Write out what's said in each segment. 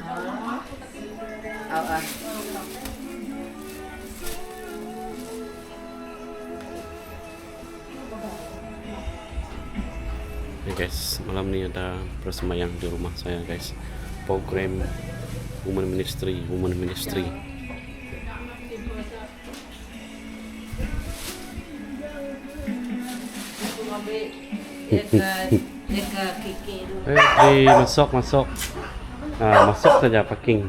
Ya guys, malam ini ada persembahyang di rumah saya guys. Program Women Ministry. Masuk. Nah, masuk saja parking.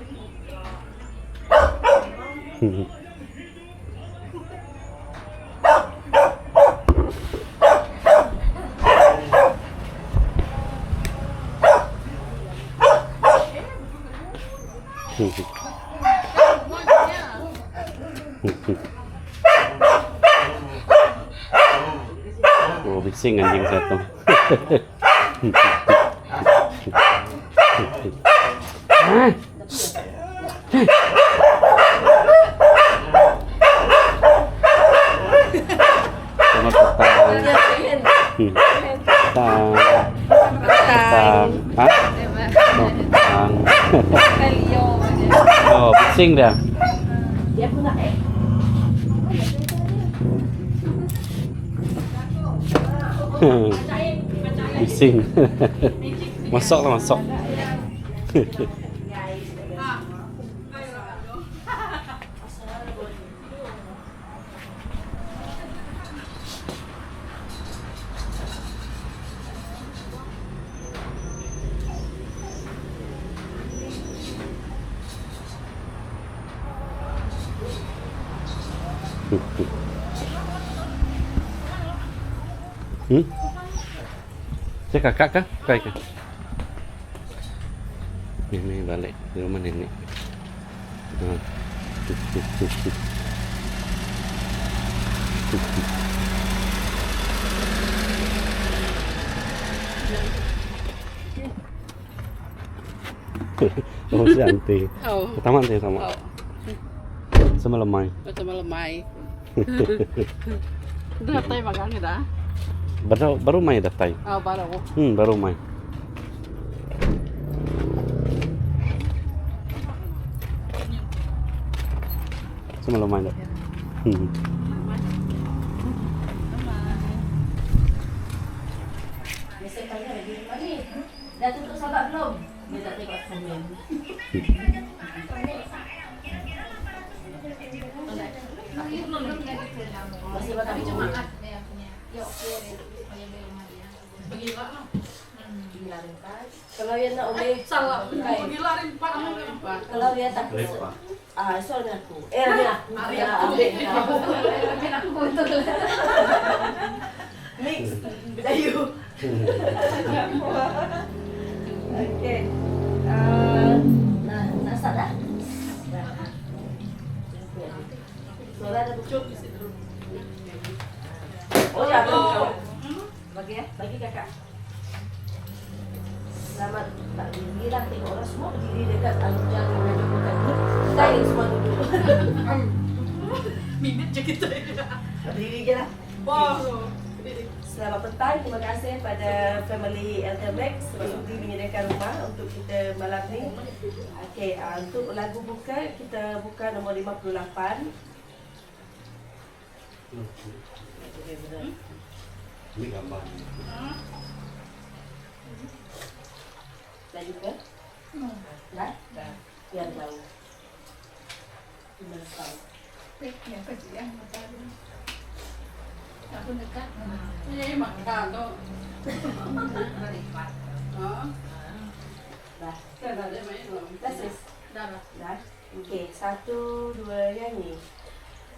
Oh, bising anjing satu. Oh, bising dah. Dia pun nak bising. Masuk. Cek kakak kah? Kakak. Ini balik di rumah nenek. Oh, si Anti. Pertama dia sama. Sama lemai. Datay magani dah. Baru main datay. Oh, baru. Baru main. Sama lemai dah. Biasa tanya lagi, Mami, dah tutup sahabat belum? Dia tak tengok komen. Masih makan cuma kalau dia nak boleh Salah. Gilarin Pak. kalau dia tak soalnya aku dia ambil aku betul mix Melayu. Okey. Masak dah. Soalnya ada bucuk di situ. Oh ya, bagi kakak. Selamat tak bilang tengok orang semua berdiri dekat alunjang dengan jemputkan duduk. Style semua duduk. Minit je kita. Berdiri je lah. Wow. Selamat petang, terima kasih pada family Eltermax sebab sudi menyediakan rumah untuk kita malam ni. Okey, untuk lagu buka, kita buka nombor 58. Ini gambar. Dah juga? Dah? Biar jauh. Biar tahu. Yang kecil yang aku dekat. Ini makan tu. Dah. Dah main belum? Dah sis? Dah. Okey, 1, 2, nyanyi.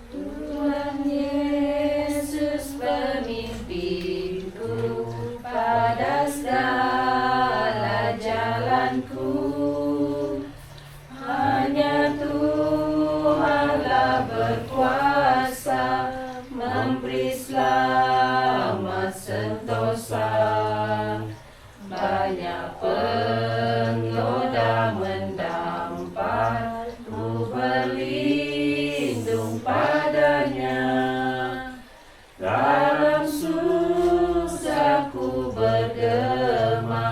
Tuhan Yesus pemimpinku pada segala jalanku. Hanya Tuhanlah berkuasa memberi selamat sentosa. Banyak penggoda mendampak, ku berlindung padanya. Dalam susah ku bergema,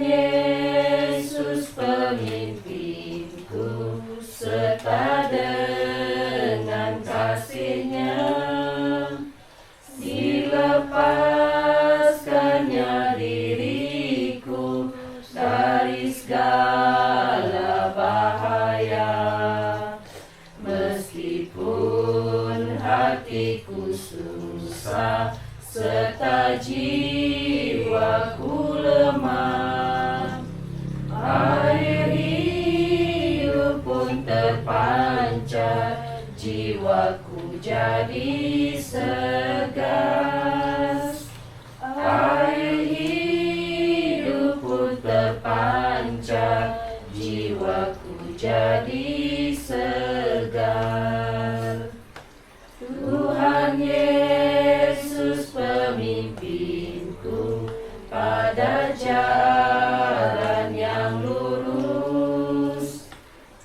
Yesus pemimpinku, serta dengan kasih-Nya dilepaskannya diriku dari segala bahaya. Meskipun hatiku susah serta jiwaku lemah, air hidup pun terpancar, jiwaku jadi segar. Air hidup pun terpancar, jiwaku jadi segar. Tuhan Yesus pemimpinku pada jalan yang lurus,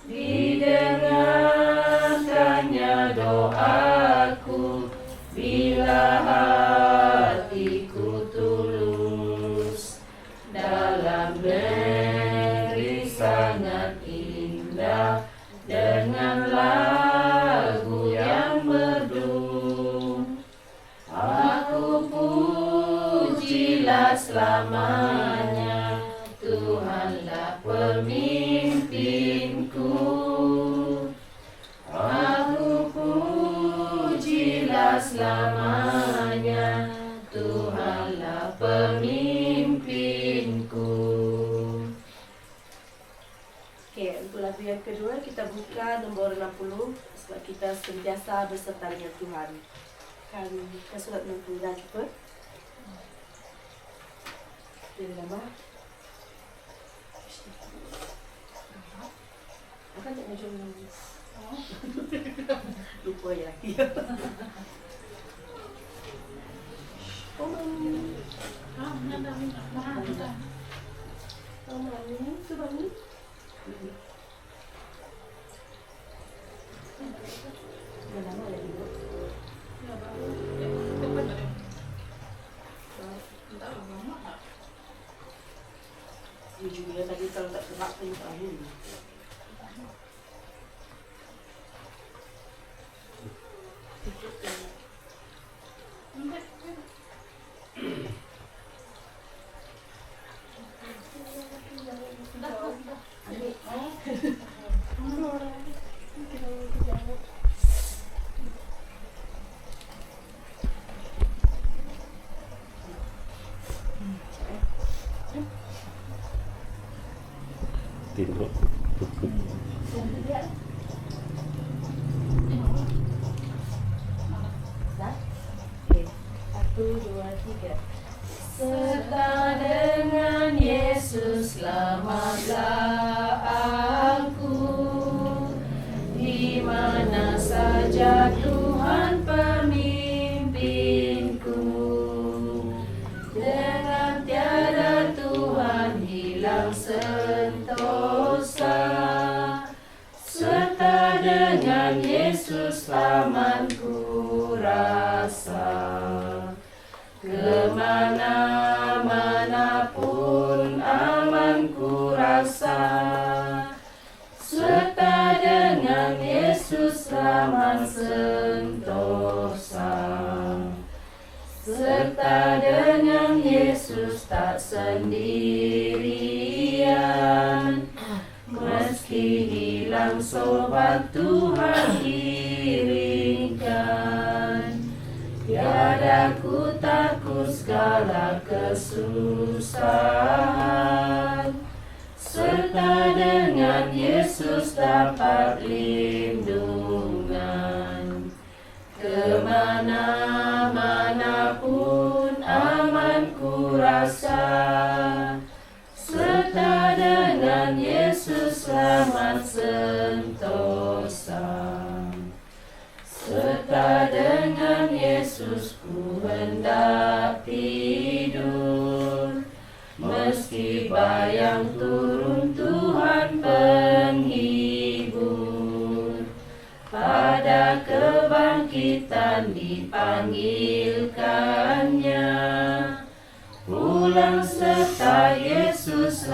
didengarkannya doaku bila hatiku tulus. Dalam negeri sangat indah dengan lagu yang merdu, aku pujilah selamanya, Tuhanlah pemimpinku. Aku pujilah selamanya, Tuhanlah pemimpinku. Oke, untuk lagu yang kedua kita buka nomor 60 sebab kita sentiasa beserta dengan Tuhan. Kan kita surat 60 dah cukup. Pilih nama. Bukan tak ngajur nangis. Lupa je lagi. Oh, mami. Oh, mami. Tu mami. Nama ada ibu. Jujurnya tadi kalau tak gerak pun tahu. Tidur. Satu, dua, tiga. Serta dengan Yesus selamatlah aku, di mana saja Tuhan pemimpinku. Dengan tiada Tuhan hilang sentosa, serta dengan Yesus aman ku rasa. Kemana-mana pun aman ku rasa, serta dengan Yesus aman sentosa. Serta dengan Yesus tak sendirian, meski hilang sobat Tuhan iringkan. Tiada ku takut segala kesusahan, serta dengan Yesus dapat lindungan. Kemana-mana pun aman ku rasa, serta dengan Yesus selamat sentosa. Serta dengan Yesus ku hendak tidur, meski bayang turun Tuhan penghibur. Pada kebangkitan dipanggilkannya, pulang serta Yesus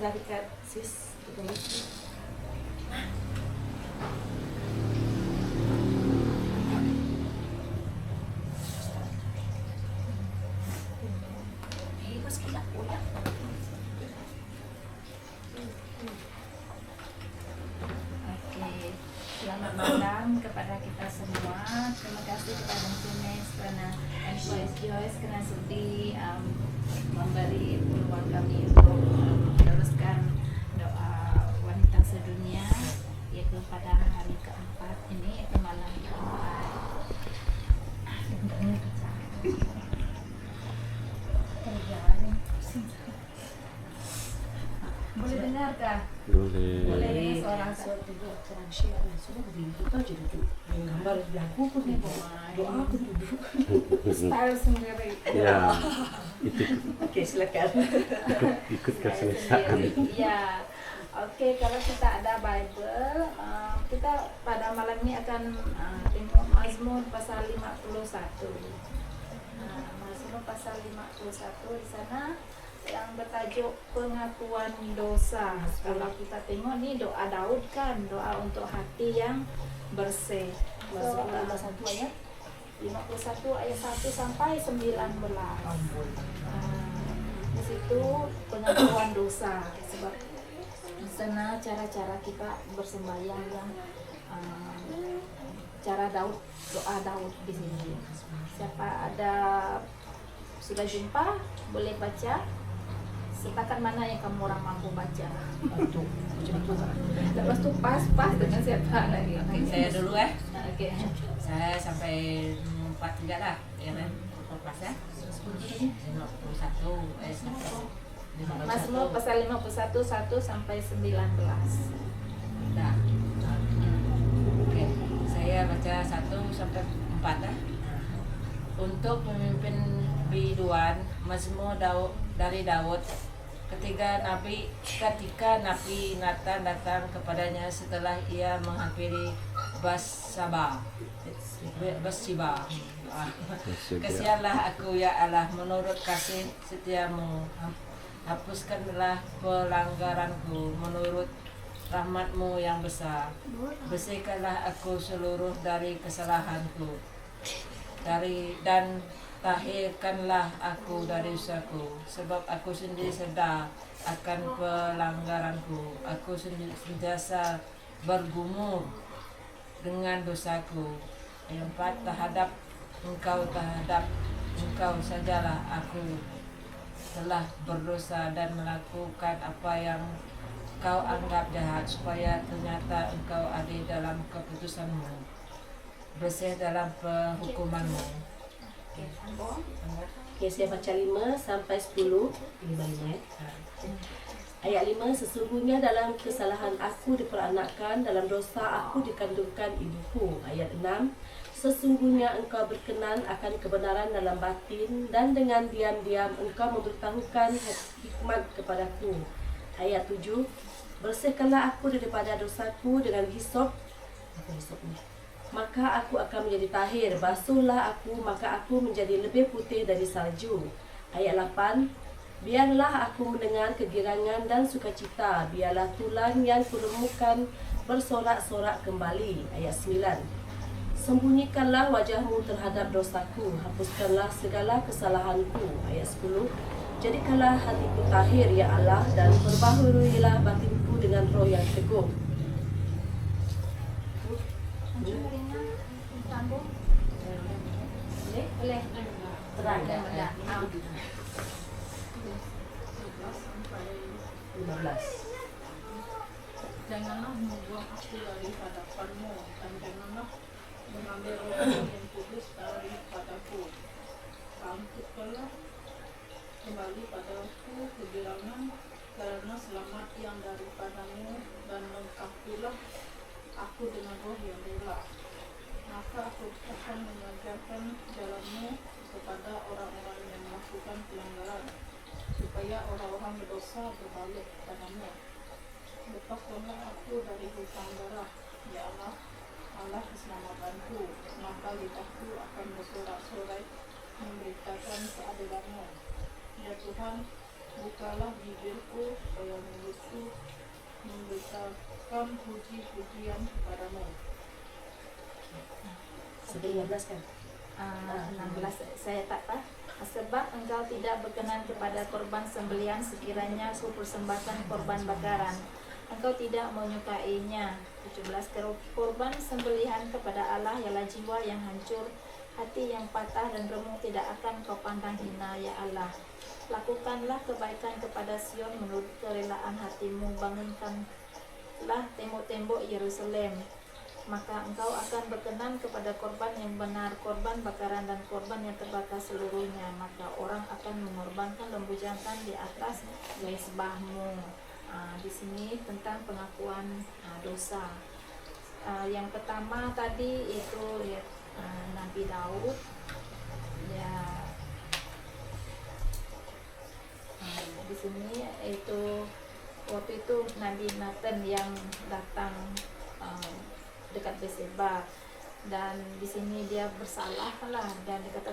cerahkan sis. Oke, selamat malam kepada kita semua. Terima kasih kepada Joyce karena Joyce karena sudi memberi peluang kami untuk meneruskan doa wanita sedunia, yaitu pada hari keempat ini, yaitu malam keempat. Boleh dengarkah? Boleh. Boleh suara Gambar lagu pun doa pun style sendiri. Ya, itu Oke, silakan. ikut keselesaan. Ya, oke, kalau kita ada Bible, kita pada malam ini akan tengok Mazmur pasal 51. Mazmur pasal 51 di sana yang bertajuk pengakuan dosa. Kalau kita tengok ni doa Daud kan, doa untuk hati yang bersih. Mazmur So, 51 ayat 51 ayat 1 sampai 19. Di situ pengakuan dosa, sebab di sana cara-cara kita bersembahyang yang cara Daud, doa Daud di sini. Siapa ada sudah jumpa boleh baca. Setakat mana yang kamu orang mampu baca. Lepas tu pas dengan siapa lagi. Saya dulu ya. Okey. Saya sampai 43 lah, ya kan? Pas ya. 51 ayat 1. Mazmur pasal 51 1 sampai 19. Dah. Oke, saya baca 1 sampai 4 ya. Untuk pemimpin biduan, Mazmur dari Daud. Ketika Nabi Nathan datang kepadanya setelah ia menghampiri Batseba. Kasihanlah aku ya Allah, menurut kasih setiamu. Hapuskanlah pelanggaranku menurut rahmatmu yang besar. Bersihkanlah aku seluruh dari kesalahanku. Dan tahirkanlah aku dari dosaku, sebab aku sendiri sedar akan pelanggaranku. Aku sentiasa bergumul dengan dosaku. Yang 4, terhadap engkau sajalah aku telah berdosa dan melakukan apa yang kau anggap jahat, supaya ternyata engkau adil dalam keputusanmu, bersih dalam penghukumanmu. Okey, saya baca 5 sampai 10. Ini banyak. Ayat 5, sesungguhnya dalam kesalahan aku diperanakkan, dalam dosa aku dikandungkan ibuku. Ayat 6, sesungguhnya engkau berkenan akan kebenaran dalam batin, dan dengan diam-diam engkau memberitahukan hikmat kepadaku. Ayat 7, bersihkanlah aku daripada dosaku dengan hisop. Apa hisop ni? Maka aku akan menjadi tahir. Basuhlah aku, maka aku menjadi lebih putih dari salju. Ayat 8, biarlah aku mendengar kegirangan dan sukacita. Biarlah tulang yang kuremukan bersorak-sorak kembali. Ayat 9, sembunyikanlah wajahmu terhadap dosaku. Hapuskanlah segala kesalahanku. Ayat 10, jadikanlah hatiku tahir, ya Allah, dan perbaharuilah batinku dengan roh yang teguh. Boleh. Terang. Ya. 15. Janganlah membuang aku dari hadapanmu, dan janganlah mengambil roh yang kudus daripadaku. Bangkitkanlah kembali padaku kegirangan, karena selamat yang daripadamu, dan lengkapilah aku dengan roh yang rela. Maka aku akan mengajarkan jalanmu kepada orang-orang yang melakukan pelanggaran, supaya orang-orang berdosa berbalik padamu. Lepaskanlah aku dari hutang darah, ya Allah, Allah keselamatanku. Maka lidahku akan bersorak-sorai memberitakan keadilanmu. Ya Tuhan, bukalah bibirku supaya mulut mohon puji-pujian kepadamu. 15 kan? 16 saya tak tahu. Sebab engkau tidak berkenan kepada korban sembelihan sekiranya aku persembahkan korban bakaran. Engkau tidak menyukainya. 17 korban sembelihan kepada Allah ialah jiwa yang hancur, hati yang patah dan remuk tidak akan kau pandang hina, ya Allah. Lakukanlah kebaikan kepada Sion menurut kerelaan hatimu, bangunkanlah tembok-tembok Yerusalem. Maka engkau akan berkenan kepada korban yang benar, korban bakaran dan korban yang terbakar seluruhnya. Maka orang akan mengorbankan lembu jantan di atas mezbahmu. Di sini tentang pengakuan dosa. Yang pertama tadi itu Nabi Daud. Ya, di sini itu waktu itu Nabi Nathan yang datang dekat Betseba, dan di sini dia bersalah lah, dan dikata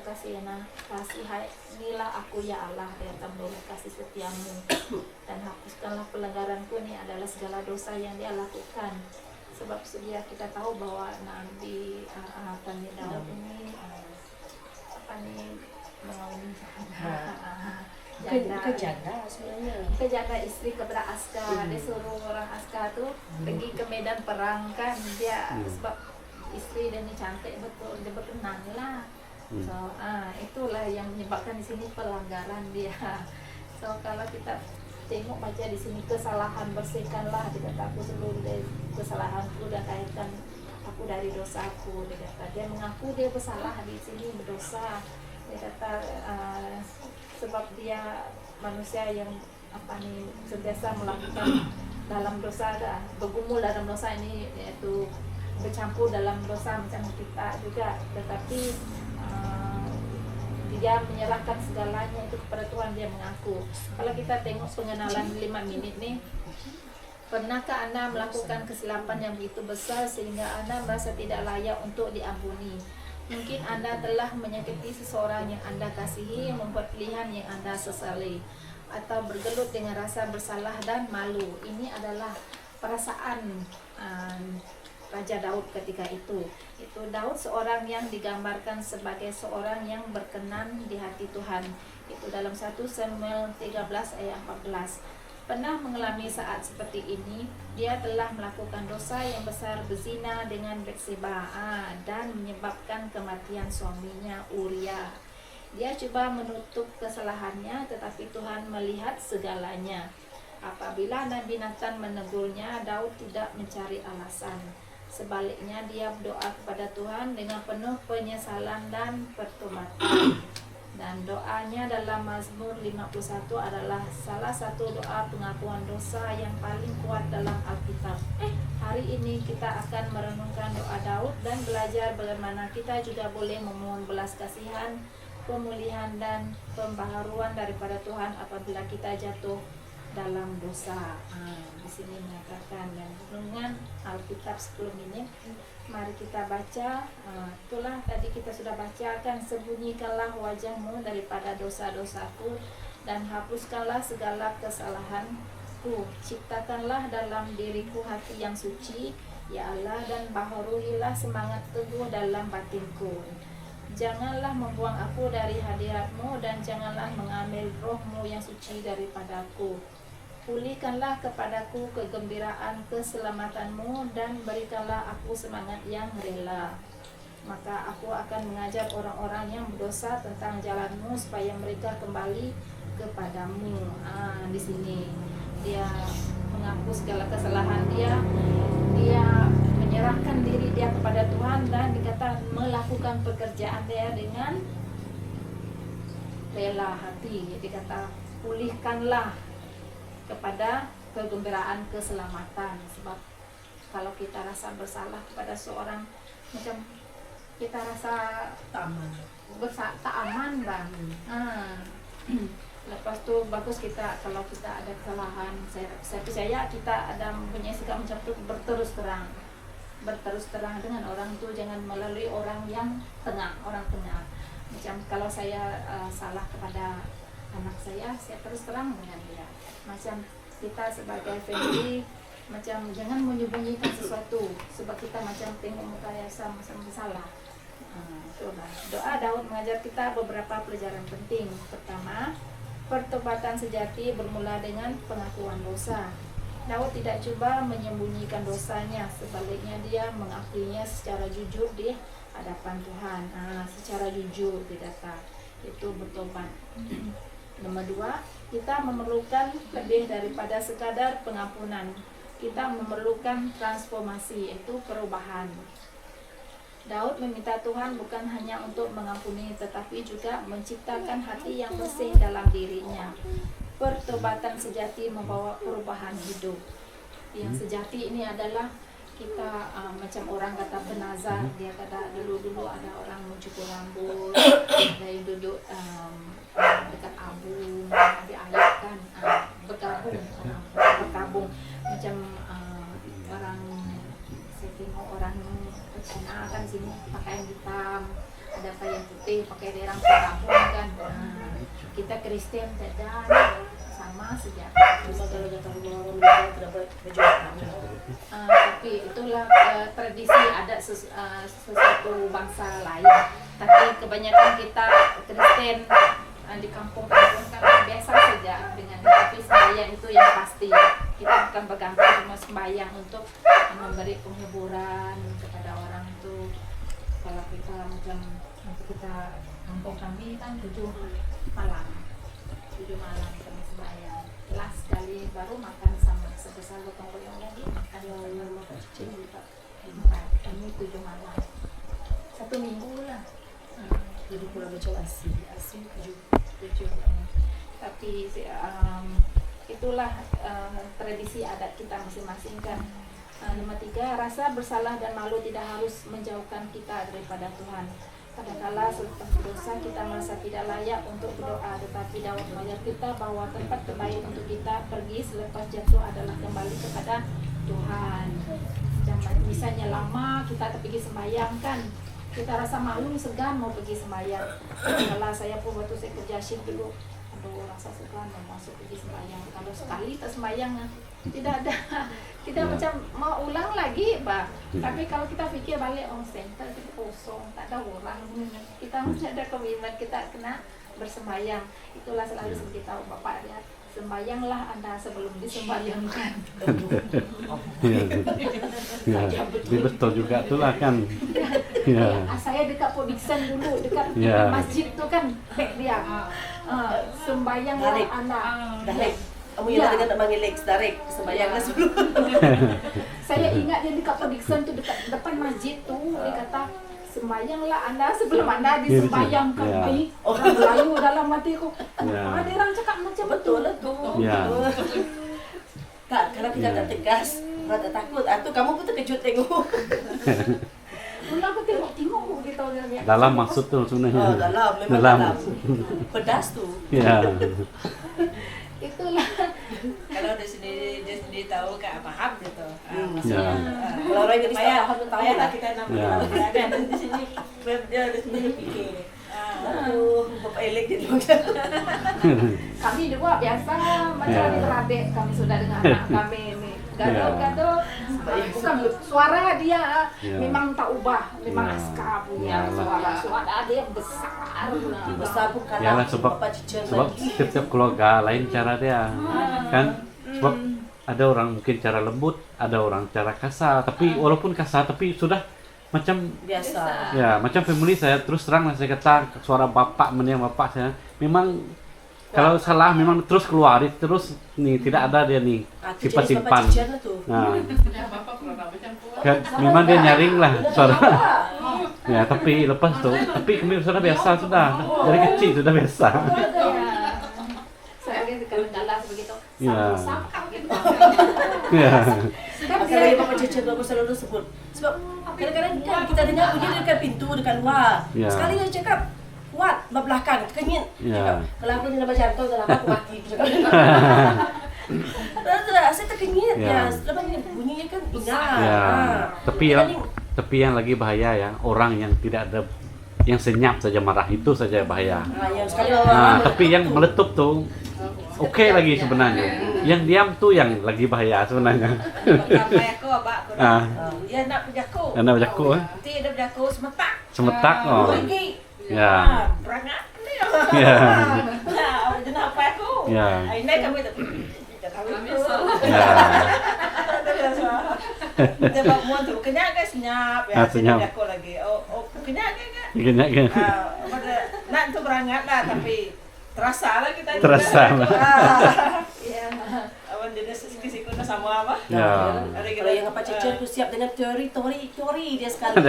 kasihanilah aku ya Allah, ya tambah kasih setiamu dan hapuskanlah pelanggaranku. Ini adalah segala dosa yang dia lakukan. Sebab sedia kita tahu bahwa Nabi Daud ini mengawini Bukan janda sebenarnya. Janda istri kepada askar. Dia suruh orang askar tuh pergi ke medan perang kan. Dia sebab istri dan ini cantik betul, dia berkenan lah. So itulah yang menyebabkan di sini pelanggaran dia. So kalau kita tengok baca di sini kesalahan, bersihkanlah, dikata aku seluruh dari kesalahanku dan kaitkan aku dari dosaku. Dia mengaku dia bersalah di sini, berdosa. Dia kata sebab dia manusia yang sentiasa melakukan dalam dosa, bergumul dalam dosa ini, yaitu bercampur dalam dosa macam kita juga, tetapi dia menyerahkan segalanya itu kepada Tuhan, dia mengaku. Kalau kita tengok pengenalan 5 minit nih, pernahkah Anda melakukan kesilapan yang begitu besar sehingga Anda merasa tidak layak untuk diampuni? Mungkin Anda telah menyakiti seseorang yang Anda kasihi, membuat pilihan yang Anda sesali, atau bergelut dengan rasa bersalah dan malu. Ini adalah perasaan Raja Daud ketika itu. Itu Daud seorang yang digambarkan sebagai seorang yang berkenan di hati Tuhan. Itu dalam 1 Samuel 13 ayat 14. Pernah mengalami saat seperti ini. Dia telah melakukan dosa yang besar, berzina dengan Betseba dan menyebabkan kematian suaminya Uria. Dia coba menutup kesalahannya, tetapi Tuhan melihat segalanya. Apabila Nabi Nathan menegurnya, Daud tidak mencari alasan. Sebaliknya dia berdoa kepada Tuhan dengan penuh penyesalan dan pertobatan. Dan doanya dalam Mazmur 51 adalah salah satu doa pengakuan dosa yang paling kuat dalam Alkitab. Hari ini kita akan merenungkan doa Daud dan belajar bagaimana kita juga boleh memohon belas kasihan, pemulihan dan pembaharuan daripada Tuhan apabila kita jatuh dalam dosa. Di sini menyatakan, dan dengan Alkitab 10 menit. Mari kita baca. Itulah tadi kita sudah bacakan. Sembunyikanlah wajahmu daripada dosa-dosaku dan hapuskanlah segala kesalahanku. Ciptakanlah dalam diriku hati yang suci, ya Allah, dan baharuilah semangat teguh dalam batinku. Janganlah membuang aku dari hadiratmu dan janganlah mengambil rohmu yang suci daripadaku. Pulihkanlah kepadaku kegembiraan keselamatanmu dan berikanlah aku semangat yang rela. Maka aku akan mengajar orang-orang yang berdosa tentang jalanmu supaya mereka kembali kepadamu. Di sini dia mengaku segala kesalahan dia. Dia menyerahkan diri dia kepada Tuhan dan dikata melakukan pekerjaan dia dengan rela hati. Dikata pulihkanlah kepada kegembiraan keselamatan. Sebab kalau kita rasa bersalah kepada seorang, macam kita rasa tak aman bang. Lepas tu bagus kita kalau kita ada kesalahan, saya percaya kita ada mempunyai sikap macam tu berterus terang dengan orang tu, jangan melalui orang yang orang tengah. Macam kalau saya salah kepada anak saya terus terang dengan dia. Macam kita sebagai family, macam jangan menyembunyikan sesuatu sebab kita macam tengok muka Yasa macam bersalah. Itulah. Doa Daud mengajar kita beberapa pelajaran penting. Pertama, pertobatan sejati bermula dengan pengakuan dosa. Daud tidak coba menyembunyikan dosanya, sebaliknya dia mengakuinya secara jujur di hadapan Tuhan. Secara jujur didata itu bertobat. Nomor 2, kita memerlukan lebih daripada sekadar pengampunan. Kita memerlukan transformasi, yaitu perubahan. Daud meminta Tuhan bukan hanya untuk mengampuni, tetapi juga menciptakan hati yang bersih dalam dirinya. Pertobatan sejati membawa perubahan hidup. Yang sejati ini adalah kita macam orang kata penazar, dia kata dulu ada orang mencukur rambut, ada yang duduk dekat abung, diayatkan berkabung macam orang saya tengok orang Cina kan sini pakaian hitam, ada pakaian putih, pakai derang berkabung kan. Kita Kristen jajan sama sejak Kalau jatuh rumah tidak boleh baju hitam. tapi itulah tradisi ada sesuatu bangsa lain. Tapi kebanyakan kita Kristen di kampung-kampung kan biasa saja dengan tapi sembahyang itu yang pasti. Kita bukan bergantung cuma sembahyang untuk memberi penghiburan kepada orang itu. Kalau kita macam nanti kita kampung kami kan 7 malam kami sembahyang. Last sekali baru makan sama sebesar gotong royong lagi makan sama kecil kami 7 malam 1 minggu lah. Jadi pulang baca asi 7. Tapi itulah tradisi adat kita masing-masing kan. Nomor 3, rasa bersalah dan malu tidak harus menjauhkan kita daripada Tuhan. Kadang-kala selepas dosa kita merasa tidak layak untuk berdoa, tetapi Daud mengajar kita bahwa tempat terbaik untuk kita pergi selepas jatuh adalah kembali kepada Tuhan. Jangan misalnya lama kita pergi sembahyang kan, kita rasa malu, segan mau pergi sembahyang. Kalau saya pun waktu saya kerja shift dulu, aduh rasa segan mau masuk pergi sembahyang. Kalau sekali tak sembahyang tidak ada, kita macam mau ulang lagi, Pak. Tapi kalau kita fikir balik, center kita kosong, tak ada orang, kita masih ada komitmen, kita kena bersembahyang. Itulah selalu seperti tahu Bapak lihat, sembahyanglah Anda sebelum disembahyangkan. Ya, betul juga itulah kan. Ya. Saya dekat Podiksen dulu, dekat masjid tu kan, dia sembahyanglah Anda. Kamu yang tadi nak panggil Lex, tarik sembahyanglah sebelum. Saya ingat dia dekat Podiksen tu, dekat depan masjid tu, dia kata sembahyanglah Anda sebelum Anda disembahyangkan. Orang lalu dalam hatiku, ada orang cakap macam betul lah tu. Tak, kalau kita tak tegas, orang tak takut. Atau kamu pun terkejut tengok. Mula aku tengok gitu dia. Dalam maksud tu sebenarnya. Memang dalam. Pedas tu. Ya. Itulah. Kalau dia sendiri tahu kan paham gitu. Ya. Kalau orang jadi paham tahu lah. Kita nama kan di sini dia sendiri fikir. Bapak elek dia dulu. Kami dua biasa macam beradik, kami sudah dengan anak kami ini. Gaduh-gaduh, bukan suara dia memang tak ubah, memang askar punya suara dia besar pun kan. Ya lah sebab setiap keluarga lain cara dia kan. Sebab ada orang mungkin cara lembut, ada orang cara kasar. Tapi walaupun kasar tapi sudah macam biasa. Ya, macam family saya terus terang lah saya kata suara bapak mendiang bapak saya memang kalau salah memang terus keluar terus nih tidak ada dia nih simpan. Nah, kan, memang dia nyaring lah suara. Ya tapi lepas tu tapi kami sudah biasa sudah dari kecil sudah biasa. Saya kadang-kadang begitu. Ya. Sama gitu. Ya. Makanya Bapak Cecep aku selalu sebut. Sebab kadang-kadang kan kita dengar bunyi dekat pintu, dekat luar. Sekali dia cakap, kuat, belakang, kenyit. Kalau aku ni nama jantung, dalam aku mati. Saya terkenyit ya. Lepas ni bunyinya kan ingat. Ya. Tapi yang lagi bahaya ya, orang yang tidak ada yang senyap saja marah itu saja bahaya. Yang sekali tapi yang meletup tuh oke lagi sebenarnya. Yang diam tuh yang lagi bahaya sebenarnya. Sampai aku abak aku. Ah. Ya nak berjaku. Anak berjaku Nanti ada berjaku semetak. Semetak, oh. Lagi. Ya. Berangat. Ya. Nah, jenah apa aku? Ya. Ini kami tu. Ya. Dia bawa muan tu kenyang kan senyap ya. Senyap. Aku lagi. Oh kenyang kan? Kenyak kan? Nak tu berangat lah tapi terasa lah kita. Terasa lah. Ya. Awan dia sikit-sikit sama apa? Ya. Kalau yang apa Cicer tu siap dengan teori dia sekali.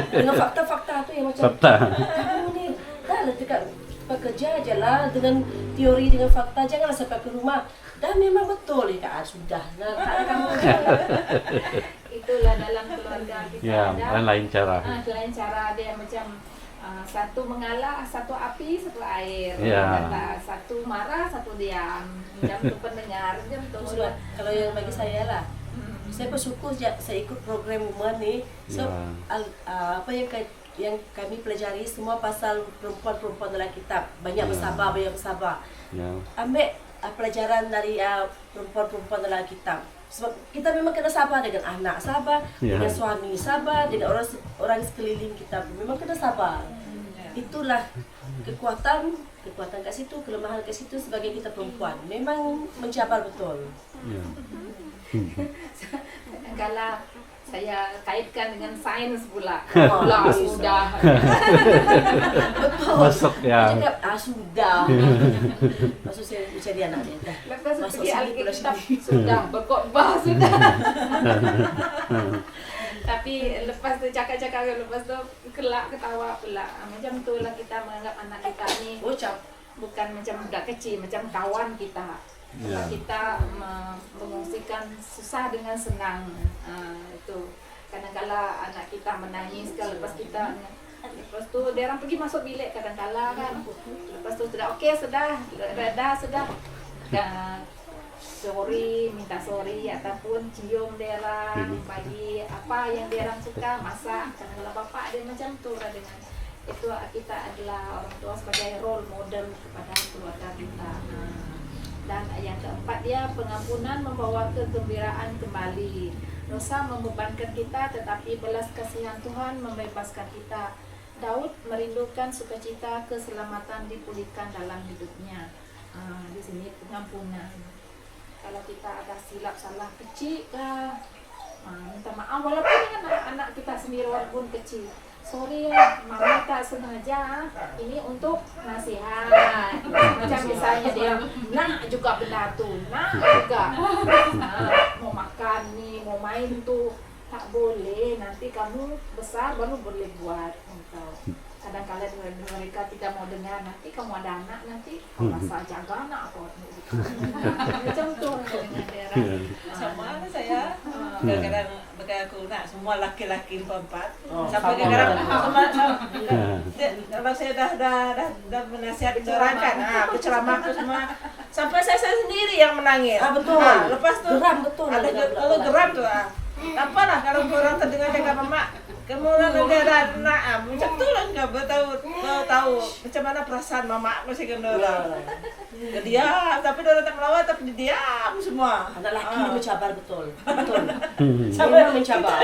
Dengan fakta-fakta tu yang macam Fakta. kamu ni dah lah dekat bekerja je lah dengan teori dengan fakta, janganlah sampai ke rumah. Dah memang betul ya, sudah. Nah, tak ada kamu. Itulah dalam keluarga kita Ya, ada lain cara. lain cara dia macam satu mengalah, satu api, satu air. Ya. Kata, satu marah, satu diam. Jam tu pendengar, jam tu Sudah. Kalau yang bagi saya lah, saya bersyukur saya ikut program Woman ni. So, Ya. apa yang kami pelajari semua pasal perempuan-perempuan dalam kitab. Banyak bersabar, banyak bersabar. Ya. Ambil pelajaran dari perempuan-perempuan dalam kitab. Sebab kita memang kena sabar dengan anak, sabar Ya. dengan suami, sabar dengan orang sekeliling kita. Memang kena sabar. Itulah kekuatan kat situ, kelemahan kat situ sebagai kita perempuan. Memang mencabar betul. Ya. Kalau saya kaitkan dengan sains pula. Oh, Pula bisa. sudah. Betul. Masuk ya. Dia cakap, sudah. Maksud saya mencari anak dia. Dah. Lepas Masuk pergi sini pula Alkitab sini. sudah berkhotbah sudah. Tapi lepas tu cakap-cakap lepas tu kelak ketawa pula. Macam tu lah kita menganggap anak kita ni Bocap. bukan macam budak kecil, macam kawan kita. Ya. Kita mengungsikan susah dengan senang. Itu kadang-kala anak kita menangis kan lepas kita tu dia orang pergi masuk bilik kadang-kala kan. Lepas tu sudah okey sudah reda sudah. Sorry, minta sorry ataupun cium dia orang, bagi apa yang dia orang suka, masak. Kadang-kala bapak dia macam tu lah dengan itu kita adalah orang tua sebagai role model kepada keluarga kita. Dan yang keempat dia pengampunan membawa kegembiraan kembali. Dosa membebankan kita tetapi belas kasihan Tuhan membebaskan kita. Daud merindukan sukacita keselamatan dipulihkan dalam hidupnya. Di sini pengampunan. Kalau kita ada silap salah kecil kah, minta maaf walaupun anak kita sendiri walaupun kecil. Sorry ya, mama tak sengaja. Ini untuk nasihat. Macam misalnya dia nak juga benda tu, nak juga. Mau makan nih, mau main tuh, tak boleh. Nanti kamu besar baru boleh buat. Kadang-kadang mereka tidak mau dengar, nanti kamu ada anak nanti kau rasa jaga anak apa macam tu dengan dia. Sama lah saya. Kadang-kadang aku nak semua laki-laki perempuan. Sampai kadang-kadang kalau saya dah menasihat ceramahkan, penceramah aku semua sampai saya sendiri yang menangis. Betul. Lepas tu Geram betul. ada kalau geram tu apa lah kalau orang terdengar cakap mama kemudian negara nak macam tu lah nggak tahu macam mana perasaan mama masih kena dia tapi dia tak melawan tapi dia diam semua. Anak laki mencabar betul. Betul. Memang mencabar.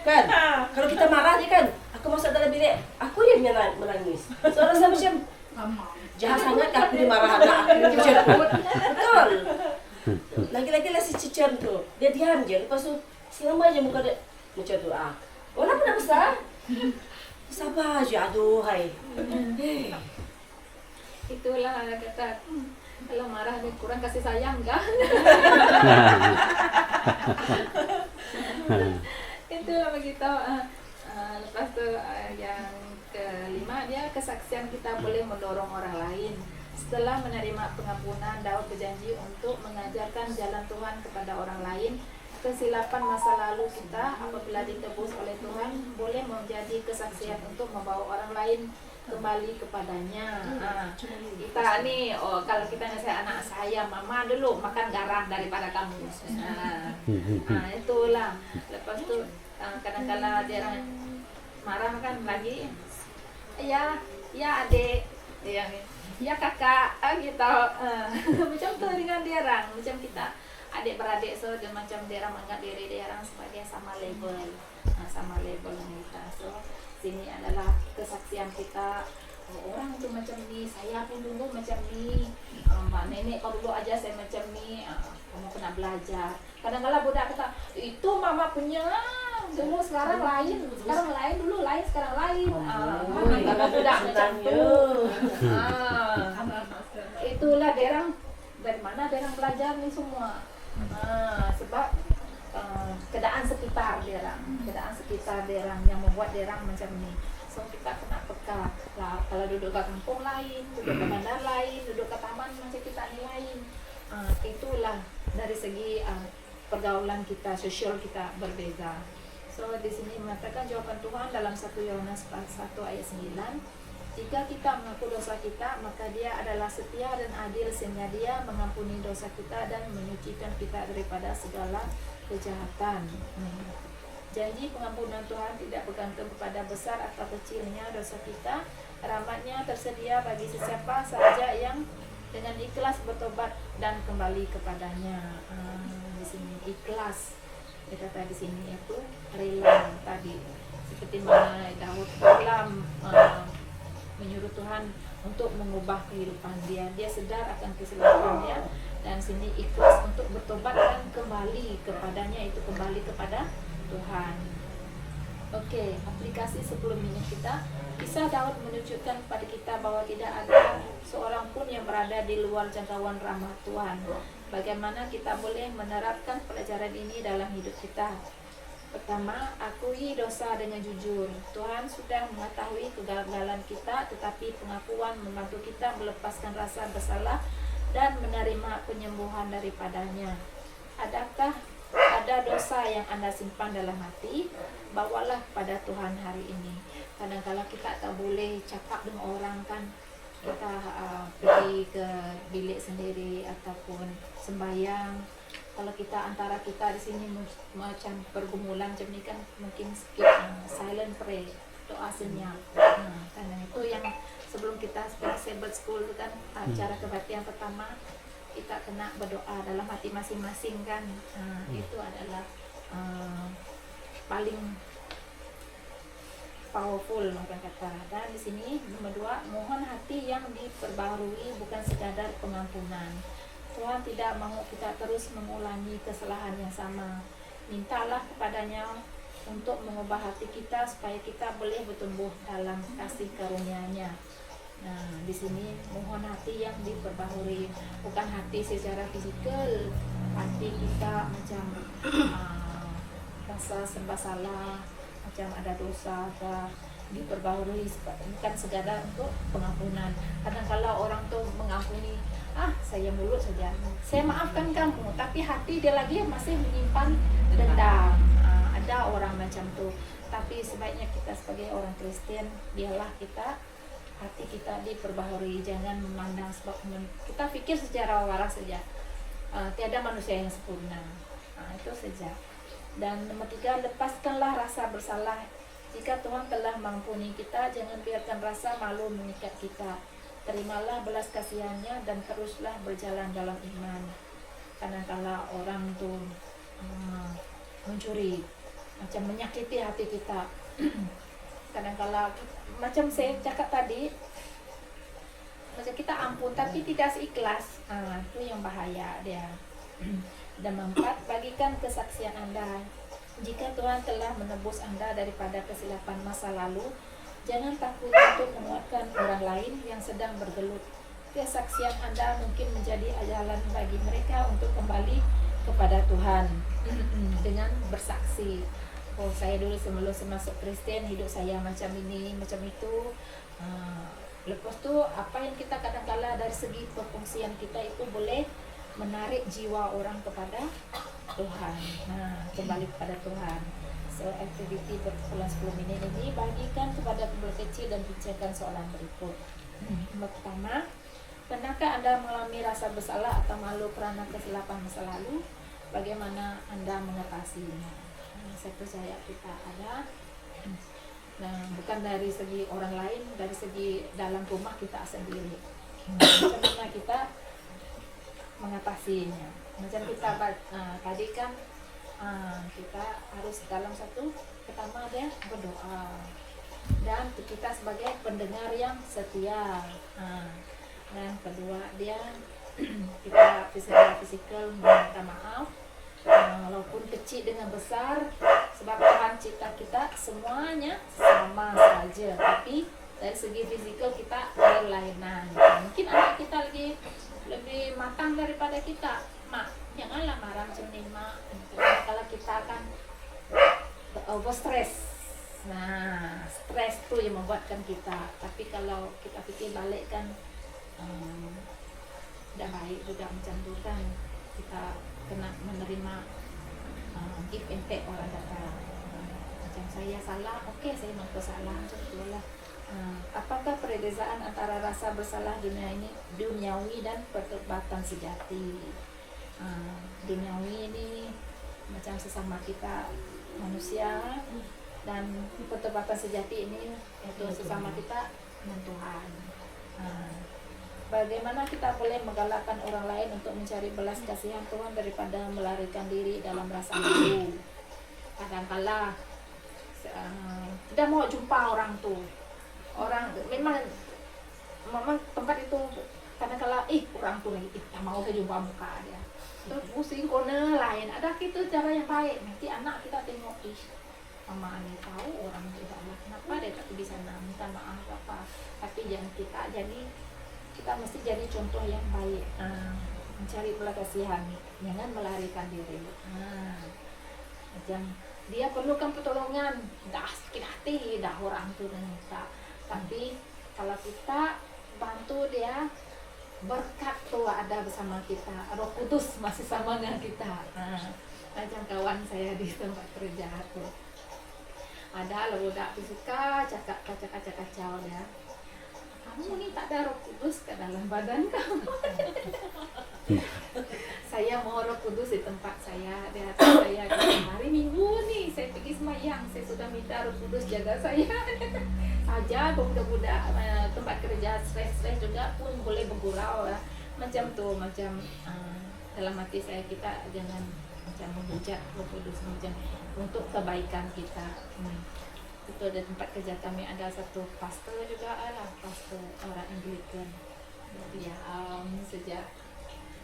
Kan? Kalau kita marah dia kan, aku masuk dalam bilik, aku yang menangis. So rasa macam jahat sangat aku dia marah anak aku macam betul. Lagi-lagi lah si Cicer tu, dia diam je. Lepas tu selama je muka dia macam tu orang pernah besar. Sabar je, aduhai. Itulah anak kata kalau marah dia kurang kasih sayang kan. Itulah begitu. Lepas tu yang kelima dia kesaksian kita boleh mendorong orang lain. Setelah menerima pengampunan, Daud berjanji untuk mengajarkan jalan Tuhan kepada orang lain. Kesilapan masa lalu kita apabila ditebus oleh Tuhan boleh menjadi kesaksian untuk membawa orang lain kembali kepadanya. Kita nih, kalau kita ngasih anak saya, mama dulu makan garam daripada kamu. Itulah. Lepas tu kadang-kala dia marah kan lagi. Ya adik. ya kakak gitu. Macam tu dengan derang, macam kita adik-beradik, so dia macam derang menganggap diri derang sebagai sama label, sama label dengan kita. So sini adalah kesaksian kita. Orang tu macam ni, saya pun dulu macam ni, mak nenek kau dulu aja saya macam ni, kamu kena belajar. Kadang-kadang budak kata, itu mama punya, dulu sekarang lain, sekarang lain, dulu lain, sekarang lain. Kalau budak macam tu, itulah derang, dari mana derang belajar ni semua. Sebab keadaan sekitar derang yang membuat derang macam ni. So kita kena peka lah, kalau duduk ke kampung lain, duduk ke bandar lain, duduk ke taman macam kita ni lain. Itulah dari segi pergaulan kita, sosial kita berbeza. So di sini mengatakan jawaban Tuhan dalam 1 Yohanes 1 ayat 9. Jika kita mengaku dosa kita, maka Dia adalah setia dan adil sehingga Dia mengampuni dosa kita dan menyucikan kita daripada segala kejahatan. Janji pengampunan Tuhan tidak bergantung kepada besar atau kecilnya dosa kita. Rahmat-Nya tersedia bagi sesiapa saja yang dengan ikhlas bertobat dan kembali kepadanya. Di sini ikhlas, kita kata di sini itu rela tadi. Seperti mana Daud dalam menyuruh Tuhan untuk mengubah kehidupan dia. Dia sedar akan kesalahannya dan sini ikhlas untuk bertobat dan kembali kepadanya, itu kembali kepada Tuhan. Oke, aplikasi 10 minit kita. Kisah Daud menunjukkan kepada kita bahwa tidak ada seorang pun yang berada di luar jangkauan rahmat Tuhan. Bagaimana kita boleh menerapkan pelajaran ini dalam hidup kita? Pertama, akui dosa dengan jujur. Tuhan sudah mengetahui kegagalan kita, tetapi pengakuan membantu kita melepaskan rasa bersalah dan menerima penyembuhan daripadanya. Adakah ada dosa yang Anda simpan dalam hati? Bawalah pada Tuhan hari ini. Kadang-kadang kita tak boleh cakap dengan orang kan. Kita pergi ke bilik sendiri ataupun sembahyang. Kalau kita antara kita di sini macam pergumulan macam ni kan, mungkin skip silent pray, doa senyap. Karena itu yang sebelum kita Sabbath School itu kan acara kebaktian pertama, kita kena berdoa dalam hati masing-masing kan. Itu adalah paling powerful orang kata. Dan di sini nomor 2, mohon hati yang diperbaharui, bukan sekadar pengampunan. Tuhan tidak mahu kita terus mengulangi kesalahan yang sama. Mintalah kepadanya untuk mengubah hati kita supaya kita boleh bertumbuh dalam kasih karunia-Nya. Nah, di sini mohon hati yang diperbaharui, bukan hati secara fisikal, hati kita macam rasa serba salah, macam ada dosa, diperbaharui, bukan sekadar untuk pengampunan. Kadang-kadang orang tu mengampuni, saya mulut saja, saya maafkan kamu, tapi hati dia lagi masih menyimpan dendam. Ada orang macam tu. Tapi sebaiknya kita sebagai orang Kristen, biarlah kita hati kita diperbaharui, jangan memandang sebab kita pikir secara waras saja. Tiada manusia yang sempurna. Itu saja. Dan nomor 3, lepaskanlah rasa bersalah. Jika Tuhan telah mengampuni kita, jangan biarkan rasa malu mengikat kita. Terimalah belas kasihannya dan teruslah berjalan dalam iman. Kadang-kadang orang tu mencuri, macam menyakiti hati kita. Kadang-kadang macam saya cakap tadi, macam kita ampun tapi tidak seikhlas. Itu yang bahaya dia. Dan 4, bagikan kesaksian Anda. Jika Tuhan telah menebus Anda daripada kesilapan masa lalu, jangan takut untuk menguatkan orang lain yang sedang bergelut. Kesaksian Anda mungkin menjadi jalan bagi mereka untuk kembali kepada Tuhan dengan bersaksi. Saya dulu sebelum masuk Kristen, hidup saya macam ini, macam itu. Lepas tu apa yang kita kadang-kala dari segi perfungsian kita itu boleh menarik jiwa orang kepada Tuhan. Kembali kepada Tuhan. So aktiviti berkumpulan 10 minit ini bagikan kepada kelompok kecil dan bincangkan soalan berikut. Pertama, pernahkah Anda mengalami rasa bersalah atau malu kerana kesilapan masa lalu? Bagaimana Anda mengatasinya? Saya percaya kita ada. Bukan dari segi orang lain, dari segi dalam rumah kita sendiri. Macam mana kita mengatasinya. Macam kita tadi kan kita harus dalam satu, pertama dia berdoa, dan kita sebagai pendengar yang setia. Dan kedua dia kita fisikal meminta maaf, walaupun kecil dengan besar, sebab Tuhan cipta kita semuanya sama saja, tapi dari segi fisikal kita berlainan. Mungkin anak kita lebih matang daripada kita. Mak, janganlah marah macam ni, mak. Kalau kita kan over stress. Nah, stres tu yang membuatkan kita. Tapi kalau kita fikir balik kan, tidak baik juga macam tu kan. Kita kena menerima give and take orang datang. Macam saya salah, okey saya mengaku salah, macam tu lah. Apakah perbezaan antara rasa bersalah duniawi dan pertobatan sejati? Duniawi ini macam sesama kita manusia, dan pertobatan sejati ini itu sesama kita dengan Tuhan. Bagaimana kita boleh menggalakkan orang lain untuk mencari belas kasihan Tuhan daripada melarikan diri dalam rasa malu? Kadang-kala tidak mau jumpa orang tu. Orang memang tempat itu kadang-kala orang tu lagi tak mau saya jumpa muka dia. Terus pusing corner lain. Ada itu cara yang baik. Nanti anak kita tengok, mama ni tahu orang tu salah. Kenapa dia tak pergi sana minta maaf apa? Tapi jangan kita mesti jadi contoh yang baik. Mencari belas kasihan, jangan melarikan diri. Macam dia perlukan pertolongan, dah sakit hati dah orang tu minta. Tapi kalau kita bantu dia, berkat tu ada bersama kita, Roh Kudus masih sama dengan kita. Macam kawan saya di tempat kerja tu, ada budak tu suka cakap kacau dia. Kamu ni tak ada Roh Kudus ke dalam badan kamu? Saya mau Roh Kudus di tempat saya. Dia kata saya, hari Minggu ni saya pergi semayang, saya sudah minta Roh Kudus jaga saya. Saja budak-budak tempat kerja stres juga pun boleh bergurau lah. Macam tu, macam dalam hati saya, kita jangan macam menghujat Roh Kudus macam untuk kebaikan kita. Itu di tempat kerja kami ada satu pastor juga lah, pastor orang Anglican. Ya, sejak.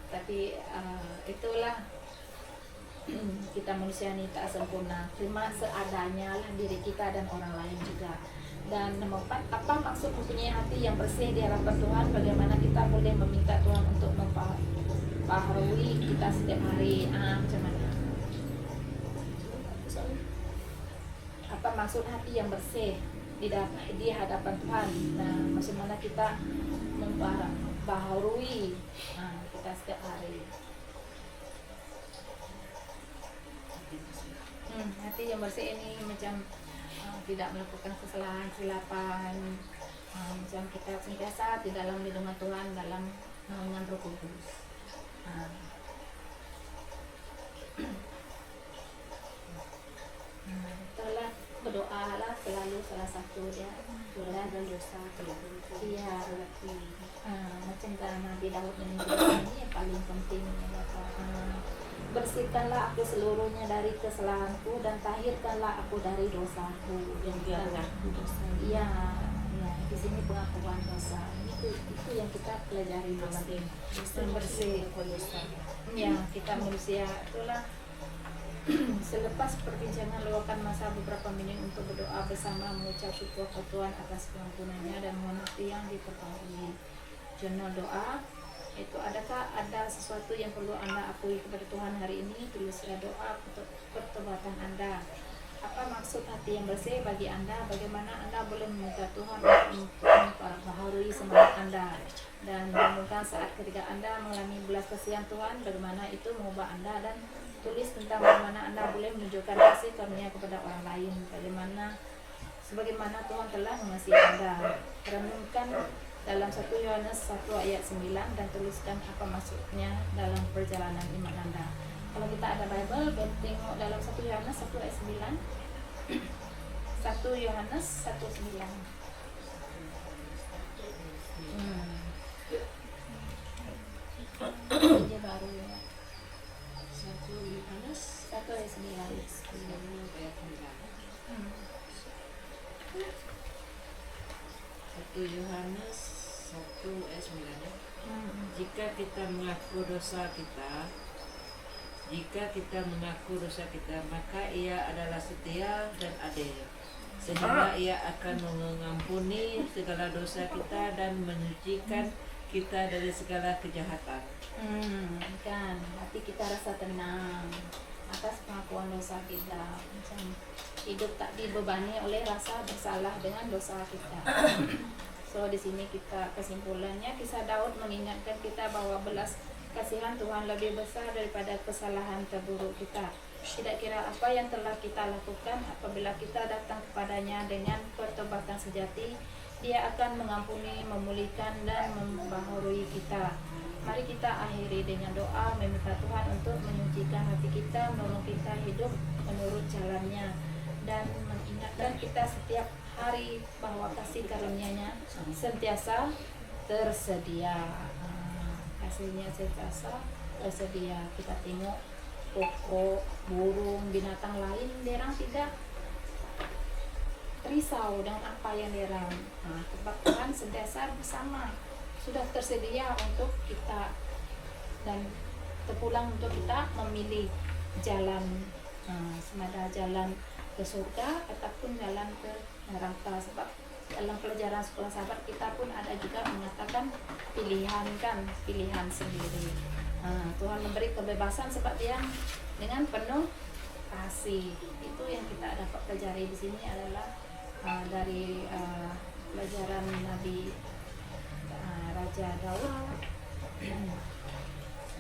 Tapi itulah, kita manusia ni tak sempurna. Terima seadanya lah diri kita dan orang lain juga. Dan nomor 4, apa maksud mempunyai hati yang bersih di hadapan Tuhan? Bagaimana kita boleh meminta Tuhan untuk membaharui kita setiap hari? Macam mana? Apa maksud hati yang bersih di hadapan Tuhan? Nah, macam mana kita membaharui kita setiap hari? Hati yang bersih ini macam tidak melakukan kesalahan-kesilapan, macam kita sentiasa di dalam lindungan Tuhan, dalam naungan Roh Kudus. Itulah, berdoalah selalu, salah satu dia doa dan dosa iya, macam Nabi Daud menunjukkan ini yang paling penting. Bersihkanlah aku seluruhnya dari kesalahanku dan tahirkanlah aku dari dosaku. Dosa. Iya, di sini pengakuan dosa. Itu yang kita pelajari bersih. Bersih. Ya, kita manusia itulah. Selepas perbincangan, luangkan masa beberapa menit untuk berdoa bersama, mengucap syukur ke Tuhan atas pengampunannya dan mengerti yang diperkahui. Jurnal doa. Itu, adakah ada sesuatu yang perlu Anda akui kepada Tuhan hari ini? Tulislah doa untuk pertobatan Anda. Apa maksud hati yang bersih bagi Anda? Bagaimana Anda boleh meminta Tuhan untuk membaharui semangat Anda dan menemukan saat ketika Anda mengalami belas kasihan Tuhan, bagaimana itu mengubah Anda, dan tulis tentang bagaimana Anda boleh menunjukkan kasih karunia kepada orang lain, sebagaimana Tuhan telah mengasihi Anda. Renungkan dalam 1 Yohanes 1 ayat 9 dan tuliskan apa maksudnya dalam perjalanan iman Anda. Kalau kita ada Bible, tengok dalam 1 Yohanes 1 ayat 9. 1 Yohanes 1 9. baru ya. 1 Yohanes 1 ayat 9. 1 ayat 9 ya. Jika kita mengaku dosa kita, maka Ia adalah setia dan adil, sehingga Ia akan mengampuni segala dosa kita dan menyucikan kita dari segala kejahatan. Kan, hati kita rasa tenang atas pengakuan dosa kita. Macam hidup tak dibebani oleh rasa bersalah dengan dosa kita. So di sini kita kesimpulannya kisah Daud mengingatkan kita bahwa belas kasihan Tuhan lebih besar daripada kesalahan terburuk kita. Tidak kira apa yang telah kita lakukan, apabila kita datang kepadanya dengan pertobatan sejati, Dia akan mengampuni, memulihkan dan membaharui kita. Mari kita akhiri dengan doa meminta Tuhan untuk menyucikan hati kita, menolong kita hidup menurut jalannya, dan mengingatkan kita setiap hari bahwa kasih karunia-Nya sentiasa tersedia. Kasihnya sentiasa tersedia. Kita tengok pokok, burung, binatang lain, derang tidak risau dengan apa yang derang. Sebab Tuhan sentiasa bersama, sudah tersedia untuk kita dan terpulang untuk kita memilih jalan, semada jalan ke surga ataupun jalan ke neraka. Sebab dalam pelajaran sekolah sahabat kita pun ada juga mengatakan pilihan sendiri. Tuhan memberi kebebasan sebab Dia dengan penuh kasih. Itu yang kita dapat pelajari di sini adalah dari pelajaran Nabi Raja Daud.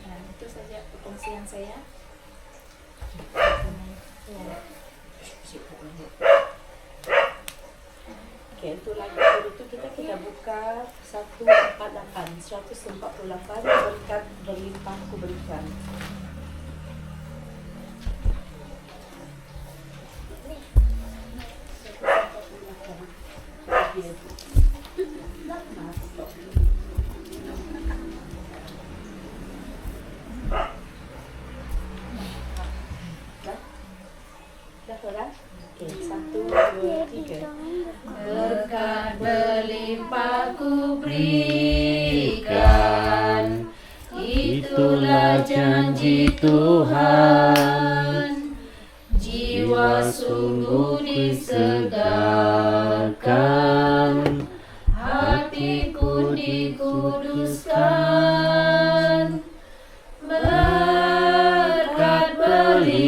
Dan itu saja perkongsian saya. Oke, untuk lagu itu kita buka 148 berkat berlimpah ku berikan. Oke, 1, 2, 3. Berkat berlimpah ku berikan, itulah janji Tuhan. Jiwa sungguh disegarkan, hatiku dikuduskan. Berkat berlimpah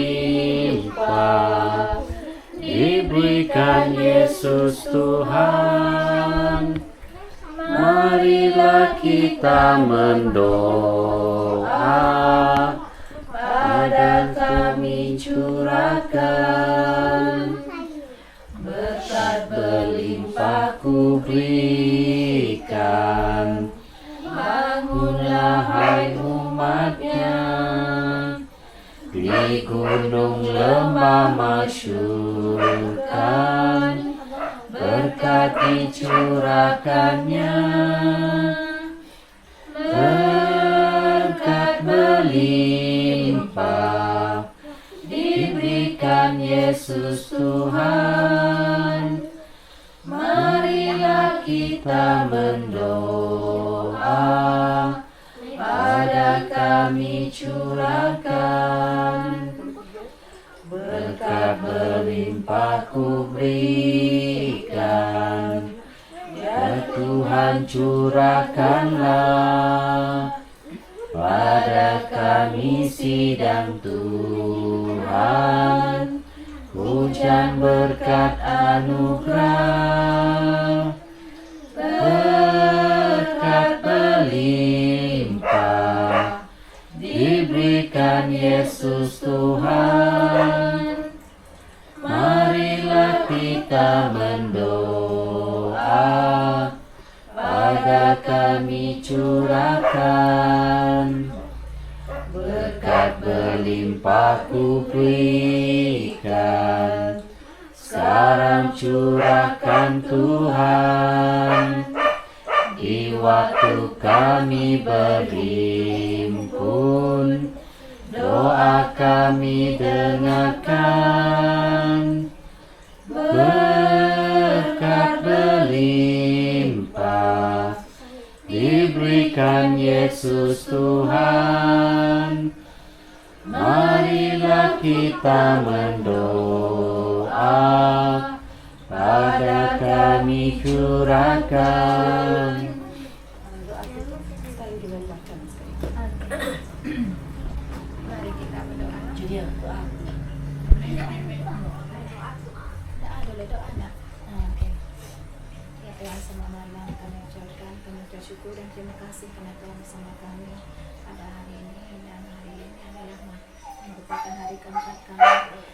diberikan Yesus Tuhan. Marilah kita mendoa, pada kami curahkan. Berkat berlimpah ku berikan, bangunlah hai umat-Nya, di gunung lembah masyurkan, berkat dicurahkannya. Berkat berlimpah diberikan Yesus Tuhan. Marilah kita mendoa, pada kami curahkan. Berkat berlimpah ku berikan, ya Tuhan curahkanlah pada kami sidang Tuhan, hujan berkat anugerah. Berkat berlimpah diberikan Yesus Tuhan. Marilah kita mendoa, pada kami curahkan. Berkat berlimpah ku berikan, sekarang curahkan Tuhan. di waktu kami berhimpun, doa kami dengarkan. Berkat berlimpah diberikan Yesus Tuhan. Marilah kita mendoa, pada kami curahkan. Mari kita berdoa. Julia, doa. Boleh doa nak? Oke. Ya Tuhan, semua malam kami ucapkan kami bersyukur dan terima kasih karena Tuhan bersama kami pada hari ini, dan hari ini adalah merupakan hari keempat kami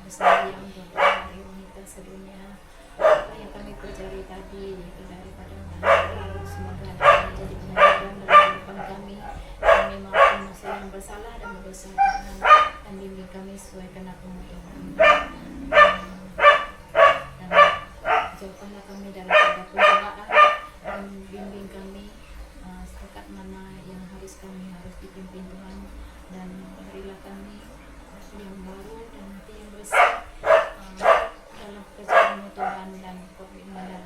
bersemayam untuk hari wanita sedunia. Apa yang kami pelajari tadi itu daripada Allah, semoga menjadi pengajaran dalam kehidupan kami. Kami maafkan musuh yang bersalah dan berdosa Tuhan, dan bimbing kami sesuai kehendak-Mu Tuhan. Dan jauhkanlah kami dari segala pencobaan, dan bimbing kami setakat mana yang harus dipimpin Tuhan, dan berilah kami yang baru dan hati yang bersih dalam pekerjaan-Mu Tuhan, dan dalam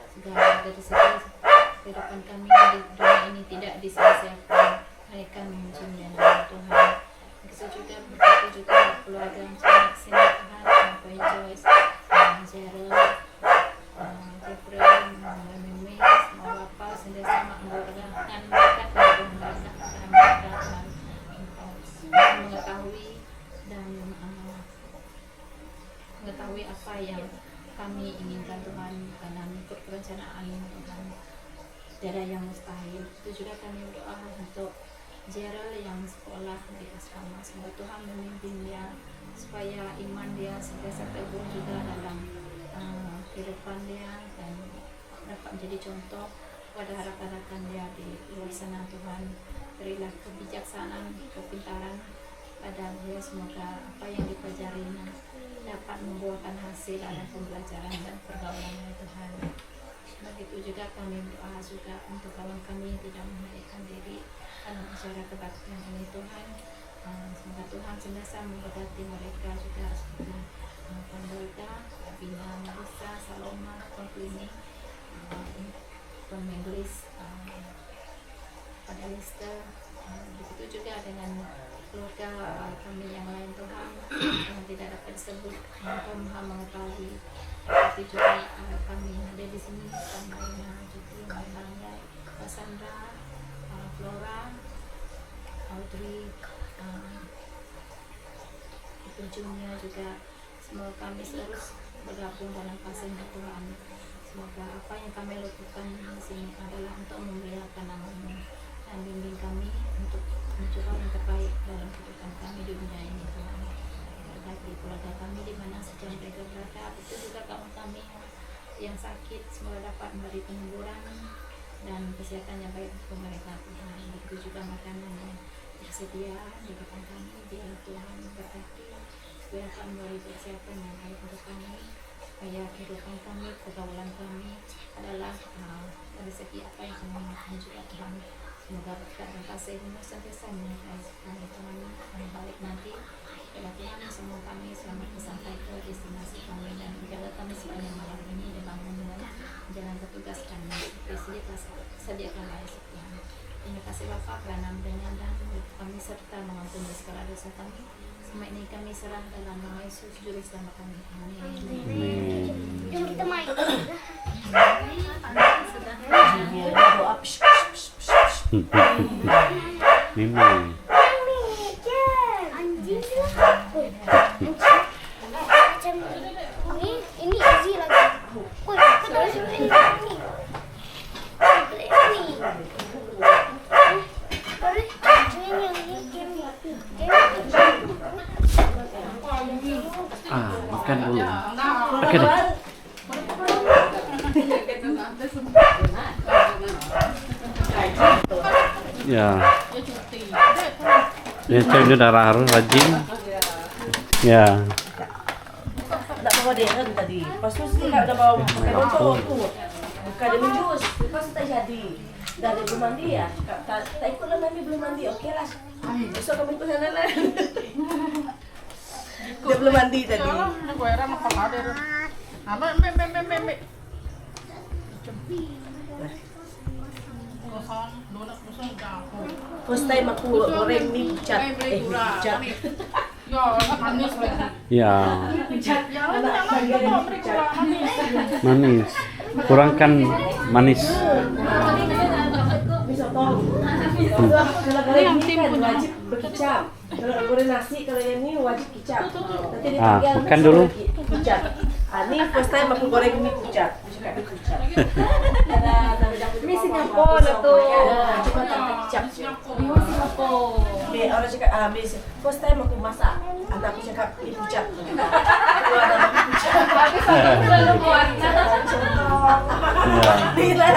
segala dari segi kehidupan kami di dunia ini tidak disia-siakan, melainkan memuji nama Tuhan. Begitu juga berkati juga keluarga yang selamat sini Tuhan, Bapak Joyce, Cheryl, Jeffrey, Mimi, semua Bapak sentiasa mendoakan berkat dan mereka mengetahui dan mengetahui apa yang kami inginkan Tuhan, karena mengikut perencanaan Tuhan tiada yang mustahil. Itu juga kami berdoa untuk Gerald yang sekolah di asrama, semoga Tuhan memimpin dia supaya iman dia sentiasa teguh juga dalam kehidupan dia, dan dapat menjadi contoh pada harapan-harapan dia di luar sana. Tuhan, berilah kebijaksanaan, kepintaran pada dia, semoga apa yang dipelajarinya dapat membuahkan hasil dalam pembelajaran dan pergaulannya Tuhan. Begitu juga kami berdoa juga untuk kawan kami yang tidak menaikkan diri dalam acara kebaktian ini Tuhan. Semoga Tuhan senantiasa memberkati mereka juga, seperti Pemberita, Bina, Marisa, Saloma, Pemplini, Pemenglis, pada Lister. Begitu juga dengan keluarga kami yang lain Tuhan, yang tidak dapat disebut, Engkau Maha mengetahui. Tapi juga kami ada di sini, Pemaina, Juti, Mailanggai, Cassandra, Flora, Audrey, ujungnya juga. Semoga kami terus bergabung dalam kasih Tuhan. Semoga apa yang kami lakukan di sini adalah untuk memuliakan nama-Mu, dan bimbing kami untuk mencoba yang terbaik dalam kehidupan kami di dunia ini Tuhan. Berkati keluarga kami di mana saja mereka berada. Itu juga kawan kami yang sakit, semoga dapat memberi penyembuhan dan kesehatan yang baik untuk mereka Tuhan. Begitu juga makanan yang tersedia di depan kami, biar Tuhan berkati supaya dapat memberi kesehatan yang baik untuk kami, supaya kehidupan kami, pergaulan kami adalah dari segi apa yang kami makan juga Tuhan. Semoga berkat dan kasih-Mu senantiasa menyertai kami Tuhan. Kami balik nanti kepada Tuhan, semua kami selamat sampai ke destinasi kami, dan menjaga kami sepanjang malam ini dan bangun dengan jalan bertugas kami. Sediakanlah Yesus Tuhan. Terima kasih Bapa kerana mendengar kami serta mengampuni segala dosa kami. Semua ini kami serah dalam nama Yesus Juru Selamat kami. Amin. Jom kita main. Julia, doa. Mimi. Anjing macam ini easy lagi. Woi, kita ini. Makan dulu. Oke deh. Ya. Dia cek dia darah rajin. Ya. Tak bawa dia kan tadi. Pas tu sih tak ada bawa pakai botol tu. Bukan dia menjus, lepas tak jadi. Dah dia belum mandi ya. Tak ikutlah mami belum mandi. Okeylah. Besok kami ikut sana lah. Dia belum mandi tadi. First time aku goreng mie pucat. Mie pucat. Ya, Anak saya mie pucat. manis. Kurangkan manis. Mie sotong. Kalau goreng mie kan wajib berkicap. Kalau goreng nasi, kalau yang ni wajib kicap. Nanti dia Ah, tinggal makan dulu. Kicap. Ni first time aku goreng mie pucat. Dia cakap mie pucat. Mie Singapura lah tu. Cuma tanpa kicap. Orang cakap, first time aku masak. Anak aku cakap mie pucat. Keluar dalam mie pucat. Selalu buat. Bila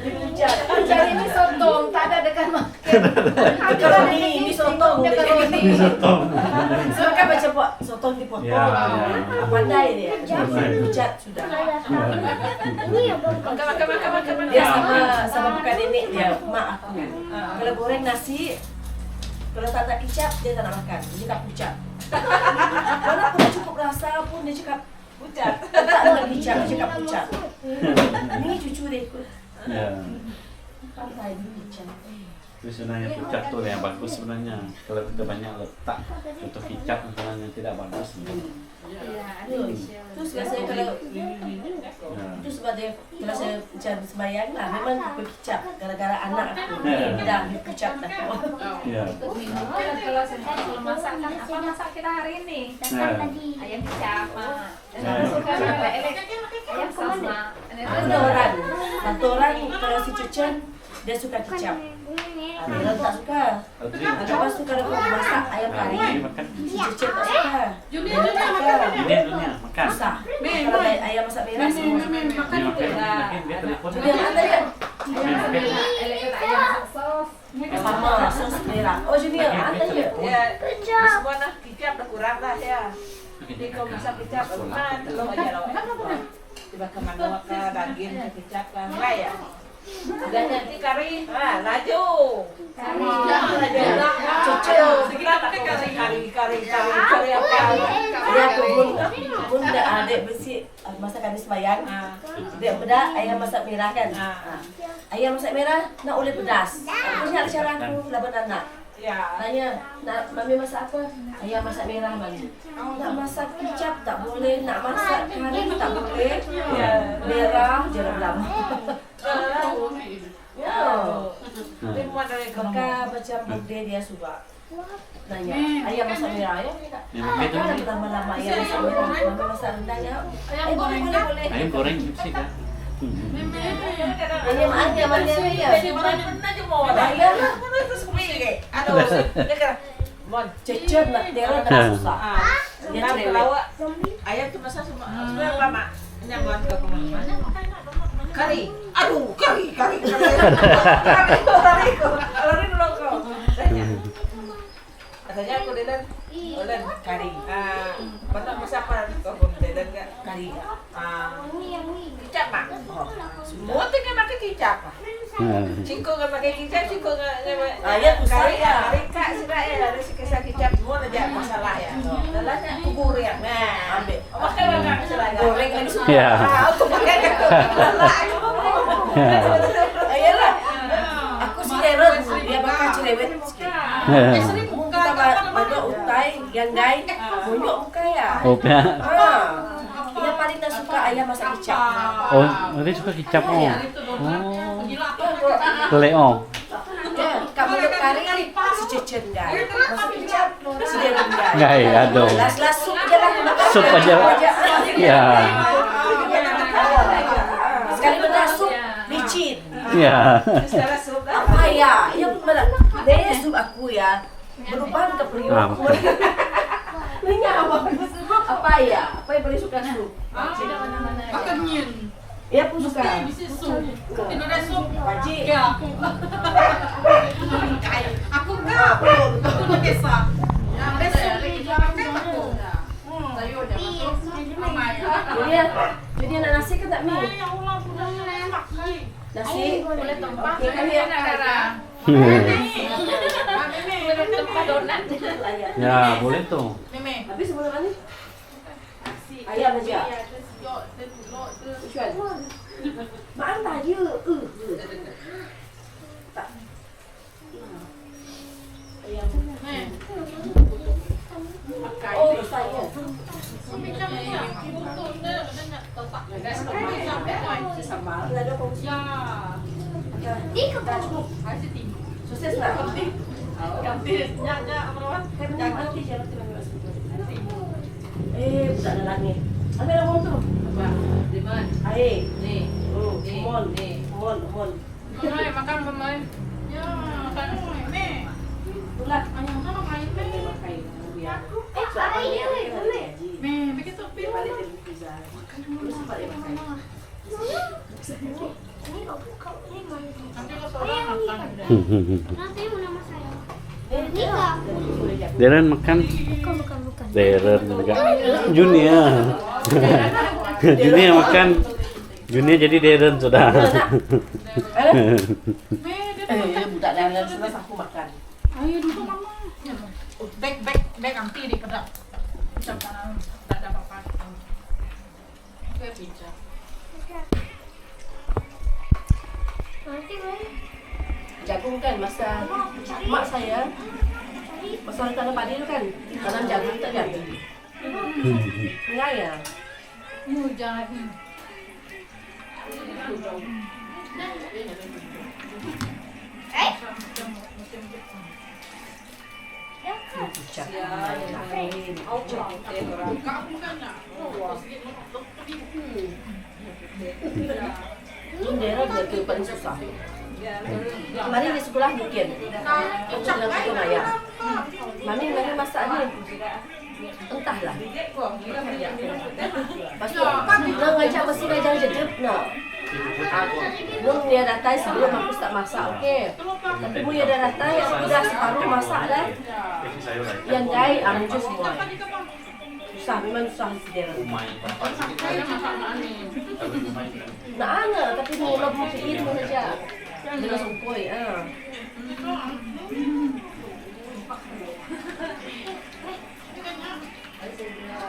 mie pucat. Jadi mie sotong, tak ada dekat makan. Kalau mie sotong. Makaroni. Sebab kan macam buat sotong dipotong. Ya. Pandai dia. Mie pucat sudah. Ini yang bagus. Makan. Dia sama bukan nenek dia, mak aku. Kalau goreng nasi, kalau tak kicap dia tak nak makan. Dia cakap pucat. Walaupun dah cukup rasa pun dia cakap pucat. Tak nak kicap, dia cakap pucat. Ni cucu dia ikut. Ya. Pandai dia pucat. Itu sebenarnya pucat tuh yang bagus sebenarnya. Kalau kita banyak letak untuk kicap sebenarnya tidak bagus. Terus biasanya kalau itu sebab dia kalau saya macam sembahyang lah memang berkicap gara-gara anak aku dah berkicap dah. Ya. Kalau masak kan apa masak kita hari ini? Ayam kicap. Suka ayam sama. Ada orang, satu orang kalau si Cucen dia suka kicap. Dia tak suka. Lepas tu kalau kau masak ayam kari, si Cucen tak suka. Dia tak suka. Dunia makan. Susah. Kalau ayam masak merah semua suka. Dia telepon. Dia ada kan? Ayam masak sos. Sama sos merah. Oh Junior, ada je. Ya, semua dah kicap dah kurang dah ya. Jadi kau masak kicap, mana telur aja lah. Tiba ke mana ke daging ke kicap kan, enggak ya? Dan nanti kari, laju. Kari apa? Dia pun dah adik besi masak kami sembayang. Dia pedas ayam masak merah kan. Ayam masak merah nak oleh pedas. Aku ingat cara aku laban anak. Ya. Tanya, nak mami masak apa? Ayam masak merah mami. Nak masak kicap tak boleh, nak masak kari tak boleh. Merah je dalam. Ya. Maka macam bude dia suka. Nanya, ayam masak merah ya? Kenapa lama-lama ayam masak merah? Mami masak rendangnya. Boleh. Ayam goreng sih kan. Ayam mana ya? Cecep nak teror tak susah. Dia cerewet. Ayam tu masak semua. Sebenarnya apa mak? Nyaman ke kemana? Kari. Aduh, kari. Kari dulu kau. Katanya aku dedan. Olen kari. Mana masak apa? Kau dedan ke kari. Kicap mak. Semua tu kan pakai kicap. Cingko kan pakai kicap, cingko kan Ayam kari saya. kari kak sudah ya dari sekesar kicap semua aja masalah ya. Dalahnya kubur ya. Nah, ambil. Pakai makan masalah. Goreng lagi suka. Ya. Aku pakai Ayolah. Aku si teror. Dia bakal cerewet sikit. Kita banyak utai, ganggai, bonyok muka ya. Oh, ya. Dia paling tak suka ayam masak kicap. Oh, dia suka kicap oh. Keleo. Kamu nak kari si Cecen guys. Masak kicap si dia guys. Gai, aduh. Las sup je lah. Sup aja. Ya. Sekali benda sup licin. Ya. Apa ya? Yang mana? Dia sup aku ya. Berubah ke periuk. Ini apa ya? Apa yang paling suka sup? Makan nyin. Ya pun suka. Bisa sup. Tidak ada sup. Wajib. Ya. Aku enggak. Aku nak kisah. Ada sup di belakang kan aku. Sayur dah. Mama ya. Jadi anak nasi kan tak mie. Nasi Boleh tumpah. Okey, kami yang darah. Boleh tumpah donat. Ya, boleh tuh. Meme. Habis sebelum ni Nasi. Ayam aja. Ya, ada sejok, ada telur, ada. Cuan. Mak tak dia. Tak. Ayam. Meh. Oh, saya. Macam ni ya. Betul dia nak tepat. Sama. Ada fungsi. Ya. Di kebun. Hasil timur. Sukses tak? Ganti nyak apa? Kan nanti jangan terlalu sebut. Budak dalam ni. Ambil lampu tu. Diman. Air. Ni. Mohon. Mohon. Mamai makan mamai. Ya, kan meme. Itulah. Ayam mana main meme? Aku. Air boleh. Meme, begitu pi. Balik dari pizza. Terus sempat dia makan. Ini kok buka ini main. Nanti kalau seorang makan. Nanti mau nama saya. Ini kak. Deren makan. Bukan. Deren enggak. Junia. Junia makan. Junia jadi Deren sudah. Budak dalam sudah aku makan. Ayo dulu mama. Bek nanti di kedap. Macam tanah tak ada apa-apa. Oke, pizza. Nanti boleh. Jagung kan masa mak saya masa tanam padi tu kan tanam jagung tak jadi. Enggak ya. Mujah. Kamu kan nak. Ini daerah dia paling susah. Kemarin di sekolah mungkin. Aku bilang ke ayah. Mami masak ni. Entahlah. Lepas tu, nak ngajak mesti ngajar jedep nak. Mun dia datang sebelum aku start masak, okey. Tapi mun dia dah datang, aku dah separuh masak dah. Yang lain, muncul semua. Susah, memang susah dia. Nak angat, tapi mula protein pun saja. Dengan sumpoi,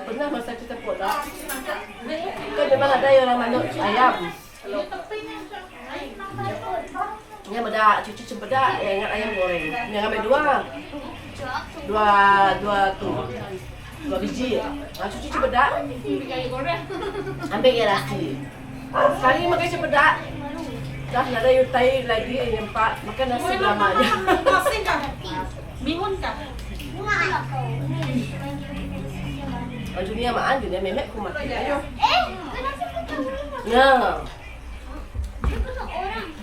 Pernah masa kita podak, kan memang ada orang manuk ayam. Yang bedak, cucu cempedak, yang ingat ayam goreng. Yang ambil dua biji. Cucu cempedak, ambil yang nasi. Sekali makan cempedak, dah ada yutai lagi yang 4, makan nasi lama aja. Nasi kan? Bihun kan? Dunia maan, dunia memek ku mati. Ayo. Kenapa kita belum? Ya. Itu orang.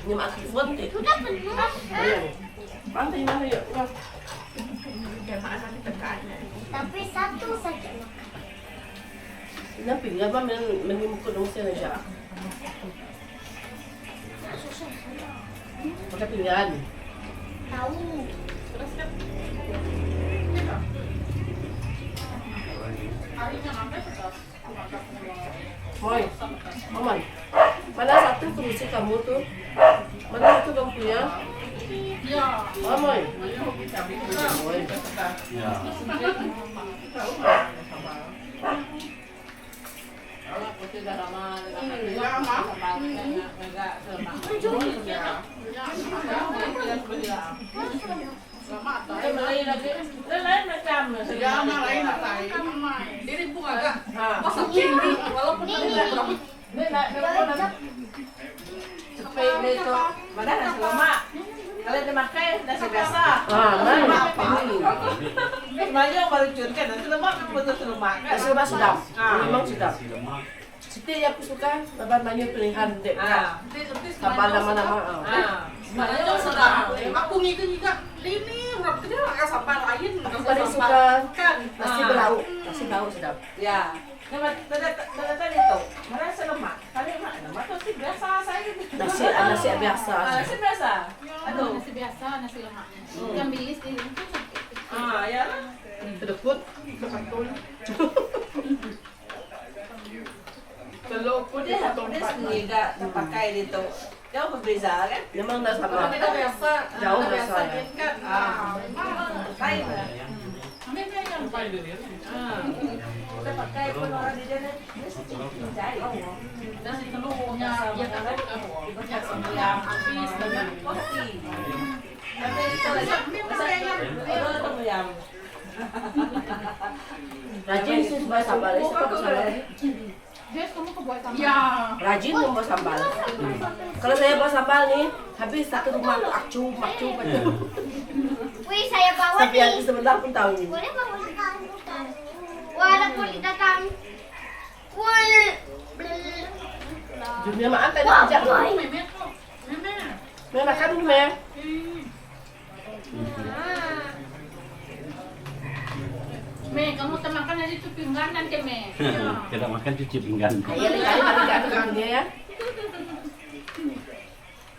Ni mak aku fonte. Sudah penuh. Pantai mana yuk? Tapi satu saja makan. Nampak gambar menimukul musim aja. Pakai pinggan. Tahu. Moy, Maman. Mana satu kursi kamu tuh? Mana itu kamu punya? Ya. Moy. Moy. Ya. Lain macam. Segala lain nak lain. Ini pun agak masak tinggi walaupun tidak berapa. Seperti itu, mana nasi lemak. Kalau dimakai nasi biasa. Sebenarnya yang baru curikan nasi lemak betul lemak. Nasi lemak sedap. Memang sedap. Nasi lemak. Siti yang aku suka, lepas banyak pilihan dek. Tapi Tambah nama-nama. sebenarnya sedap. Aku ngikut juga. Ini berapa dia agak sampai lain. Aku paling suka kan. nasi belauk. Nasi belauk sedap. Ya. Tadi itu, mana nasi lemak? Kali mana? Maka nasi biasa saya. Nasi biasa. Nasi biasa. Aduh, nasi biasa, nasi lemak. Yang bilis ini tuh Ya lah. Kedekut. Telur pun pedes nggak dipakai itu. Jauh berbeza kan? Memang nggak sama. Kita biasa, Jauh kita biasa rasanya. bikin kan. Lain lah. Ini yang paling dulu. Kita pakai penorang di sana. Jahit. Nasi telurnya, ya kan? Banyak sembilan habis dengan Kopi. Tapi itu aja. Itu yang Rajin sih buat sambal. Siapa buat sambal? Des, kamu kebuat sambal? Ya. Rajin membuat sambal. Kalau saya buat sambal nih, habis satu rumah tuh acum aja. Wih, saya bawa Sampai yang nih. sebentar pun tahu. Boleh bawa? Wah, ada kulit datang. Wah. Dunia makan tadi sejak dulu. Memet kok. Memet. Memang makan dulu ya. Me, kamu makan dari itu pinggan nanti, Me. Tidak makan cuci pinggan. Iya, kali kali gak ada dia ya.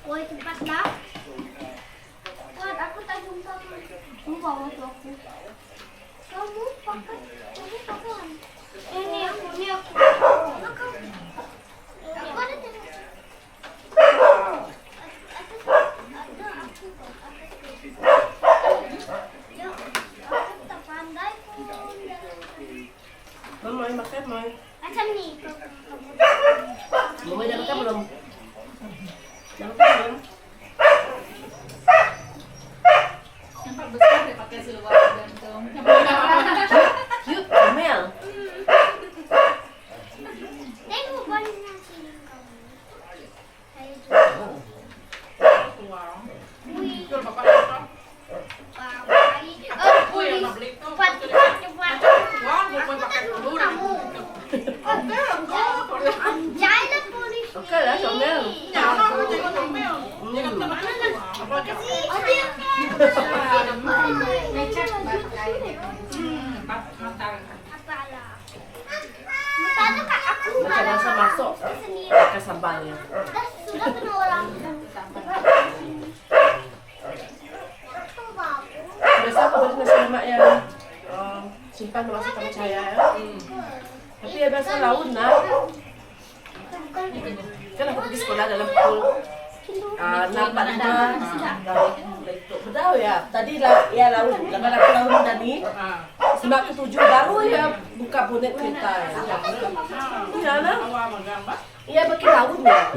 Woi, cepat dah. Wah, aku tak jumpa. Kamu bawa tuh aku. Kamu pakai. Ini aku. Makan. Aku ada tengok. Ada aku. Ya, aku tak pandai pun. Mau makan mau. Macam ni. Mau udah makan belum? Udah makan belum? Nampak besar dia pakai seluar gantung. Yuk, Mel. Tengok banyak sini kamu. Saya juga. Wow. Wih, Jual bapak apa? baik. Oh, yang nak beli tu. Cepat. Wah, mau pakai dulu. Kamu. Oke, enggak. Anjay lah polis. Oke lah, Mel. Jangan aku tengok Tomel. Jangan teman apa aja. Oh, dia. Lecet mata. Apalah. Tadi kak aku Macam rasa masuk sendiri. pakai sambalnya. Sudah kena orang. Waktu babu. Biasa aku beli nasi lemak yang simpan masuk sama saya ya. Tapi ya biasa laut nak. Kan aku pergi sekolah dalam pukul 6.45. Betul ya. Tadi ya laut. Lepas aku laut tadi. Sebab ke-7 baru ya buka bonet kereta ya. Iya nah. Iya pakai lautnya.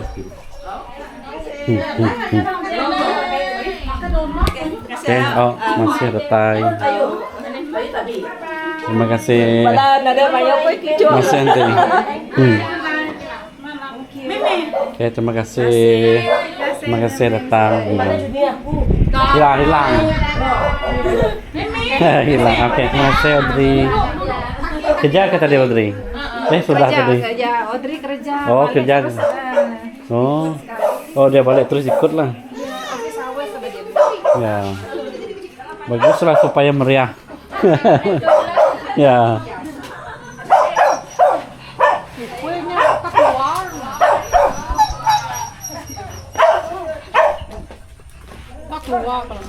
Oke, oh masih ada tai. Ayo. Ayo tadi. Terima kasih. Nada banyak pun kecoh. Masih nanti. Oke, terima kasih. Terima kasih datang. Mana dunia aku? Hilang. Hilang. Oke, terima kasih Audrey. Kerja ke tadi Audrey? Sudah tadi. Kerja, Audrey kerja. Oh, kerja. Oh, dia balik terus ikut lah. Ya. Baguslah supaya meriah. Ya. Kuenya tak keluar. Tak keluar kalau